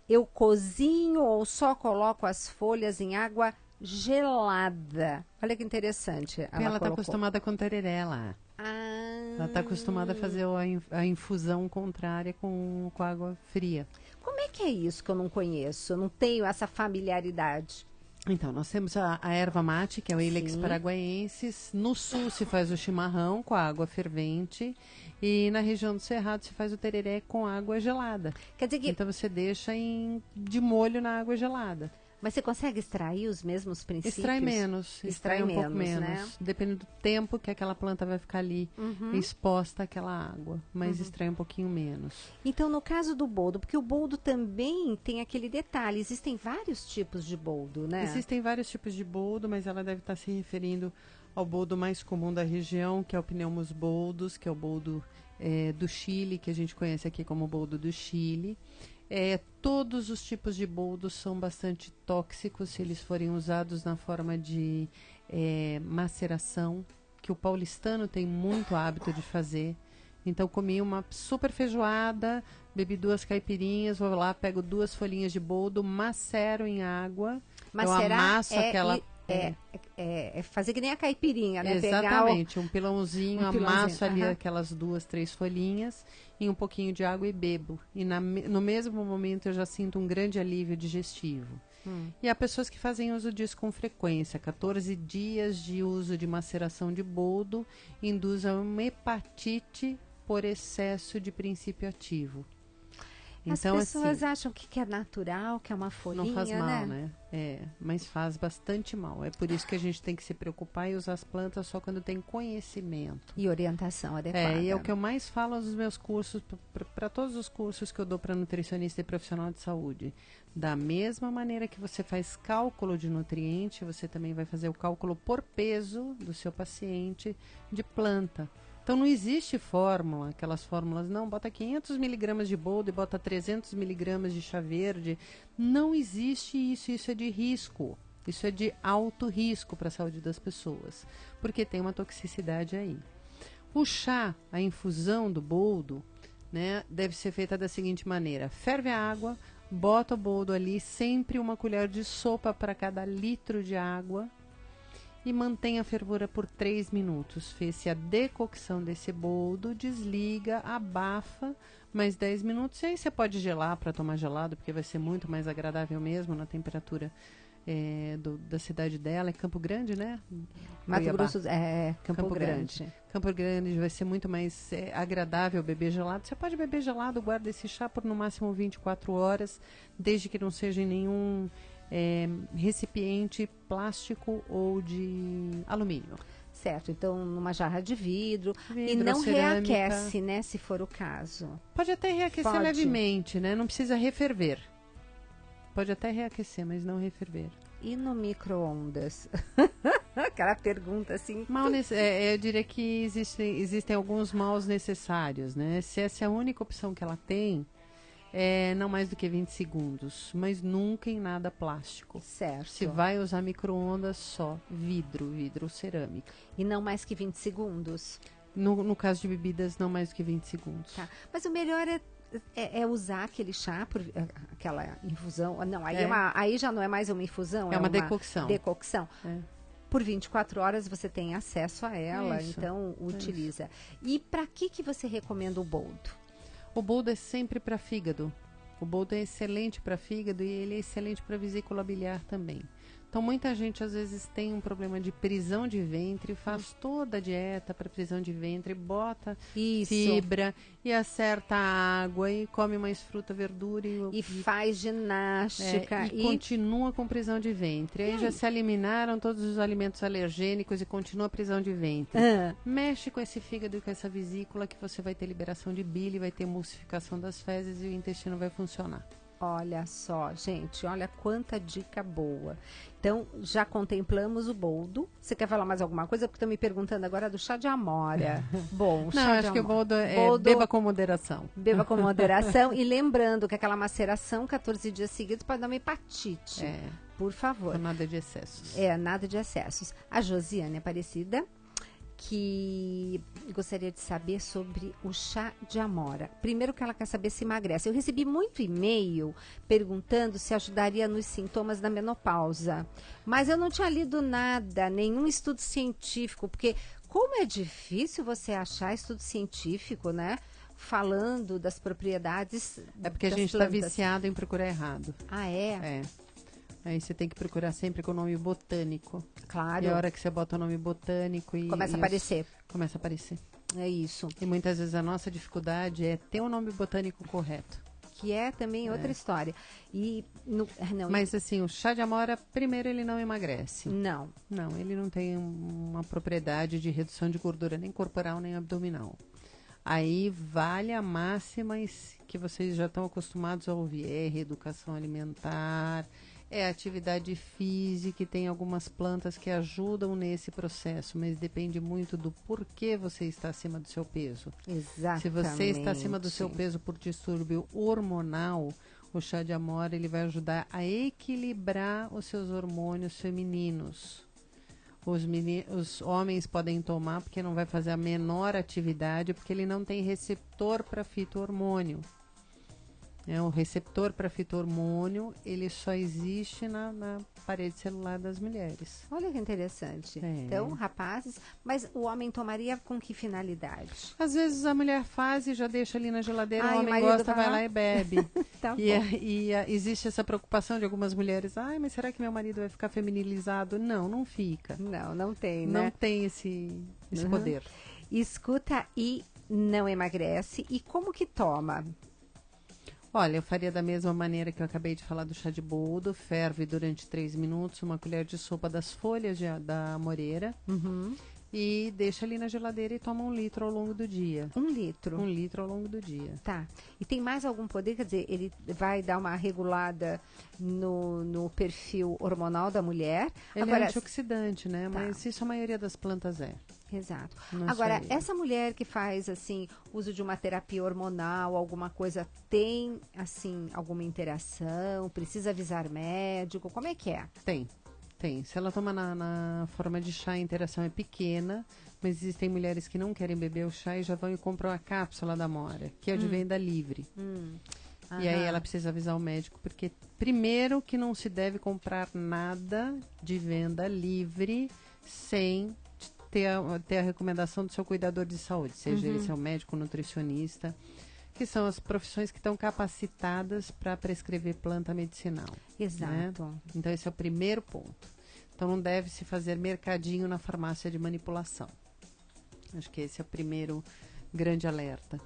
Eu cozinho ou só coloco as folhas em água gelada? Olha que interessante. Ela está acostumada com tereré lá. Ela está acostumada a fazer a infusão contrária com água fria. Como é que é isso que eu não conheço? Eu não tenho essa familiaridade. Então, nós temos a erva mate, que é o Ilex paraguaensis. No sul se faz o chimarrão com água fervente. E na região do Cerrado se faz o tereré com água gelada. Quer dizer que... Então você deixa de molho na água gelada. Mas você consegue extrair os mesmos princípios? Extrai menos. Extrai um pouco menos. Né? Depende do tempo que aquela planta vai ficar ali exposta àquela água. Mas extrai um pouquinho menos. Então, no caso do boldo, porque o boldo também tem aquele detalhe. Existem vários tipos de boldo, né? Existem vários tipos de boldo, mas ela deve estar se referindo ao boldo mais comum da região, que é o Pneumus boldos, que é o boldo do Chile, que a gente conhece aqui como boldo do Chile. Todos os tipos de boldos são bastante tóxicos se eles forem usados na forma de maceração, que o paulistano tem muito hábito de fazer. Então, comi uma super feijoada, bebi 2 caipirinhas, vou lá, pego 2 folhinhas de boldo, macero em água, eu amasso aquela... fazer que nem a caipirinha, né? Exatamente, um pilãozinho, amasso ali aquelas 2, 3 folhinhas em um pouquinho de água e bebo. E no mesmo momento eu já sinto um grande alívio digestivo. E há pessoas que fazem uso disso com frequência. 14 dias de uso de maceração de boldo induz a uma hepatite por excesso de princípio ativo. Então, as pessoas acham que é natural, que é uma folhinha, não faz mal, né? Mas faz bastante mal. É por isso que a gente tem que se preocupar e usar as plantas só quando tem conhecimento. E orientação adequada. E é o que eu mais falo nos meus cursos, para todos os cursos que eu dou para nutricionista e profissional de saúde. Da mesma maneira que você faz cálculo de nutriente, você também vai fazer o cálculo por peso do seu paciente de planta. Então, não existe fórmula, aquelas fórmulas, não, bota 500 miligramas de boldo e bota 300 miligramas de chá verde. Não existe isso é de risco. Isso é de alto risco para a saúde das pessoas, porque tem uma toxicidade aí. O chá, a infusão do boldo, né, deve ser feita da seguinte maneira. Ferve a água, bota o boldo ali, sempre 1 colher de sopa para cada litro de água, e mantém a fervura por 3 minutos. Fez-se a decocção desse boldo, desliga, abafa mais 10 minutos. E aí você pode gelar para tomar gelado, porque vai ser muito mais agradável mesmo na temperatura da cidade dela. É Campo Grande, né? Mato Grosso, Campo Grande. Campo Grande vai ser muito mais agradável beber gelado. Você pode beber gelado, guarda esse chá por no máximo 24 horas, desde que não seja em nenhum... recipiente plástico ou de alumínio. Certo, então numa jarra de vidro e não cerâmica. Reaquece, né, se for o caso. Pode até reaquecer levemente, né? Não precisa referver. Pode até reaquecer, mas não referver. E no micro-ondas? Aquela pergunta assim... eu diria que existem alguns maus necessários, né? Se essa é a única opção que ela tem, não mais do que 20 segundos, mas nunca em nada plástico. Certo. Se vai usar micro-ondas, só vidro cerâmica. E não mais que 20 segundos? No caso de bebidas, não mais do que 20 segundos. Tá. Mas o melhor é usar aquele chá, aquela infusão. Não, aí já não é mais uma infusão, é uma decocção. Decocção. Por 24 horas você tem acesso a ela, então utiliza. E para que você recomenda o boldo? O boldo é sempre para fígado. O boldo é excelente para fígado e ele é excelente para vesícula biliar também. Então, muita gente, às vezes, tem um problema de prisão de ventre, faz toda a dieta para prisão de ventre, bota fibra e acerta a água e come mais fruta, verdura. E faz ginástica. E continua com prisão de ventre. Aí já se eliminaram todos os alimentos alergênicos e continua a prisão de ventre. Mexe com esse fígado e com essa vesícula que você vai ter liberação de bile, vai ter emulsificação das fezes e o intestino vai funcionar. Olha só, gente, olha quanta dica boa. Então, já contemplamos o boldo. Você quer falar mais alguma coisa? Porque estão me perguntando agora do chá de amora. Bom, não, acho que o boldo é beba com moderação. Beba com moderação. E lembrando que aquela maceração, 14 dias seguidos, pode dar uma hepatite. Por favor. Nada de excessos. Nada de excessos. A Josiane Aparecida, que gostaria de saber sobre o chá de amora. Primeiro que ela quer saber se emagrece. Eu recebi muito e-mail perguntando se ajudaria nos sintomas da menopausa. Mas eu não tinha lido nada, nenhum estudo científico, porque como é difícil você achar estudo científico, né? Falando das propriedades É porque a gente está viciado em procurar errado. Ah, é? É. Aí você tem que procurar sempre com o nome botânico. Claro. E a hora que você bota o nome botânico começa a aparecer. Começa a aparecer. É isso. E muitas vezes a nossa dificuldade é ter o nome botânico correto. Que é também outra história. Mas assim, o chá de amora, primeiro, ele não emagrece. Não. Não, ele não tem uma propriedade de redução de gordura, nem corporal, nem abdominal. Aí vale a máxima que vocês já estão acostumados a ouvir. É reeducação alimentar, é atividade física, e tem algumas plantas que ajudam nesse processo, mas depende muito do porquê você está acima do seu peso. Exatamente. Se você está acima do seu peso por distúrbio hormonal, o chá de amora ele vai ajudar a equilibrar os seus hormônios femininos. Os homens podem tomar porque não vai fazer a menor atividade, porque ele não tem receptor para fito-hormônio. O receptor para fito-hormônio, ele só existe na parede celular das mulheres. Olha que interessante. Então, rapazes, mas o homem tomaria com que finalidade? Às vezes a mulher faz e já deixa ali na geladeira, o homem gosta, vai lá e bebe. Tá e existe essa preocupação de algumas mulheres, mas será que meu marido vai ficar feminilizado? Não fica. Não tem, né? Não tem esse poder. Escuta e não emagrece. E como que toma? Olha, eu faria da mesma maneira que eu acabei de falar do chá de boldo. Ferve durante 3 minutos, uma colher de sopa das folhas da amoreira. E deixa ali na geladeira e toma 1 litro ao longo do dia. 1 litro? 1 litro ao longo do dia. Tá. E tem mais algum poder? Quer dizer, ele vai dar uma regulada no perfil hormonal da mulher? Ele é antioxidante, né? Tá. Mas isso a maioria das plantas é. Exato. Agora, essa mulher que faz, assim, uso de uma terapia hormonal, alguma coisa, tem, assim, alguma interação? Precisa avisar médico? Como é que é? Tem. Se ela toma na forma de chá, a interação é pequena, mas existem mulheres que não querem beber o chá e já vão e compram a cápsula da amora, que é de venda livre. E aí ela precisa avisar o médico, porque primeiro que não se deve comprar nada de venda livre sem ter a recomendação do seu cuidador de saúde, seja ele seu médico, nutricionista, que são as profissões que estão capacitadas para prescrever planta medicinal. Exato. Né? Então esse é o primeiro ponto. Então não deve se fazer mercadinho na farmácia de manipulação. Acho que esse é o primeiro grande alerta.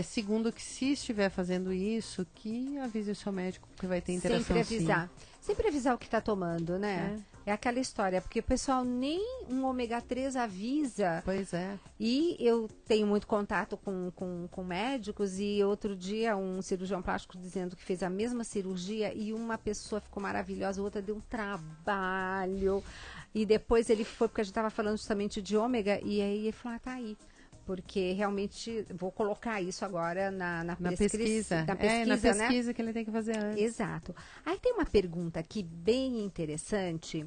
Segundo, que se estiver fazendo isso, que avise o seu médico, porque vai ter interação. Sempre avisar. Sempre avisar o que está tomando, né? É aquela história, porque o pessoal nem um ômega 3 avisa. Pois é. E eu tenho muito contato com médicos, e outro dia um cirurgião plástico dizendo que fez a mesma cirurgia e uma pessoa ficou maravilhosa, a outra deu um trabalho. E depois ele foi, porque a gente estava falando justamente de ômega, e aí ele falou, tá aí. Porque realmente vou colocar isso agora na pesquisa. Na pesquisa, né? Que ele tem que fazer antes. Exato. Aí tem uma pergunta aqui bem interessante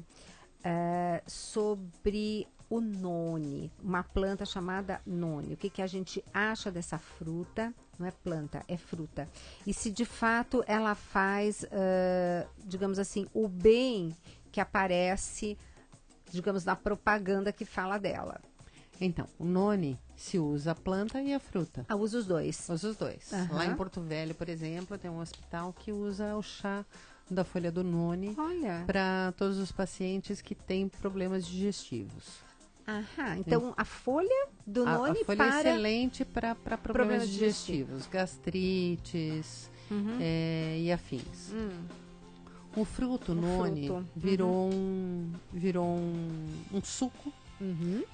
sobre o noni, uma planta chamada noni. O que a gente acha dessa fruta? Não é planta, é fruta. E se de fato ela faz, digamos assim, o bem que aparece, digamos, na propaganda que fala dela. Então, o noni se usa a planta e a fruta. Usa os dois. Usa os dois. Lá em Porto Velho, por exemplo, tem um hospital que usa o chá da folha do noni para todos os pacientes que têm problemas digestivos. Aham, então a folha do noni a folha é excelente para problemas digestivos, gastrites e afins. O fruto noni virou um suco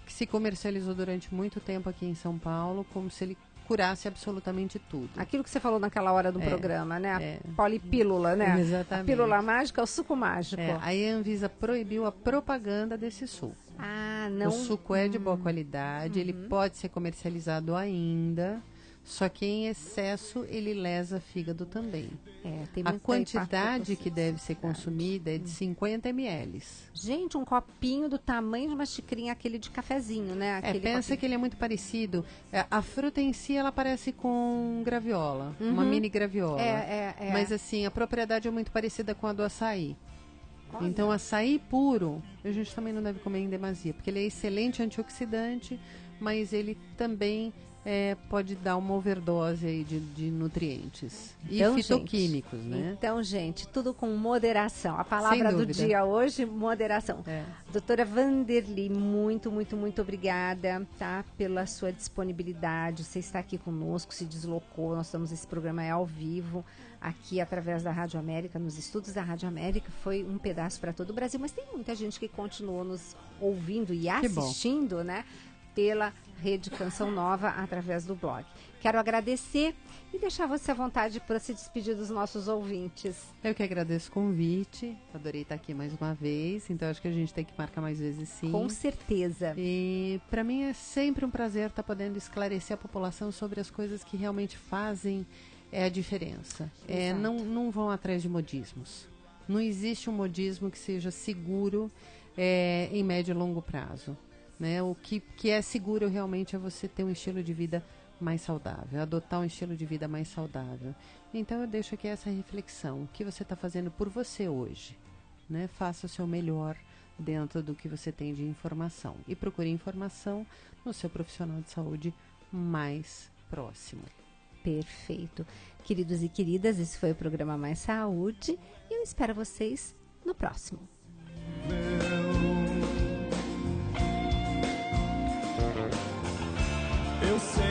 que se comercializou durante muito tempo aqui em São Paulo, como se ele curasse absolutamente tudo. Aquilo que você falou naquela hora do programa, né? A polipílula, né? Exatamente. A pílula mágica, o suco mágico. Aí a Anvisa proibiu a propaganda desse suco. Ah, não. O suco é de boa qualidade, ele pode ser comercializado ainda, só que em excesso ele lesa fígado também. Tem a quantidade que deve ser consumida é de 50 ml. Gente, um copinho do tamanho de uma xicrinha, aquele de cafezinho, né? Pensa que ele é muito parecido. A fruta em si, ela parece com graviola, uma mini graviola. Mas assim, a propriedade é muito parecida com a do açaí. Olha. Então, açaí puro, a gente também não deve comer em demasia, porque ele é excelente antioxidante, mas ele também pode dar uma overdose aí de nutrientes então, e fitoquímicos, né? Então, gente, tudo com moderação. A palavra do dia hoje, moderação. Doutora Vanderly, muito, muito, muito obrigada, tá? Pela sua disponibilidade. Você está aqui conosco, se deslocou. Nós estamos, esse programa ao vivo, aqui através da Rádio América, nos estúdios da Rádio América. Foi um pedaço para todo o Brasil, mas tem muita gente que continuou nos ouvindo e assistindo, né? Pela Rede Canção Nova, através do blog. Quero agradecer e deixar você à vontade para se despedir dos nossos ouvintes. Eu que agradeço o convite, adorei estar aqui mais uma vez, então acho que a gente tem que marcar mais vezes sim. Com certeza. E para mim é sempre um prazer estar podendo esclarecer a população sobre as coisas que realmente fazem a diferença. Não vão atrás de modismos. Não existe um modismo que seja seguro em médio e longo prazo. Né? O que é seguro realmente é você ter um estilo de vida mais saudável, adotar um estilo de vida mais saudável. Então eu deixo aqui essa reflexão, o que você está fazendo por você hoje, né? Faça o seu melhor dentro do que você tem de informação e procure informação no seu profissional de saúde mais próximo. Perfeito. Queridos e queridas, esse foi o programa Mais Saúde e eu espero vocês no próximo. Eu sei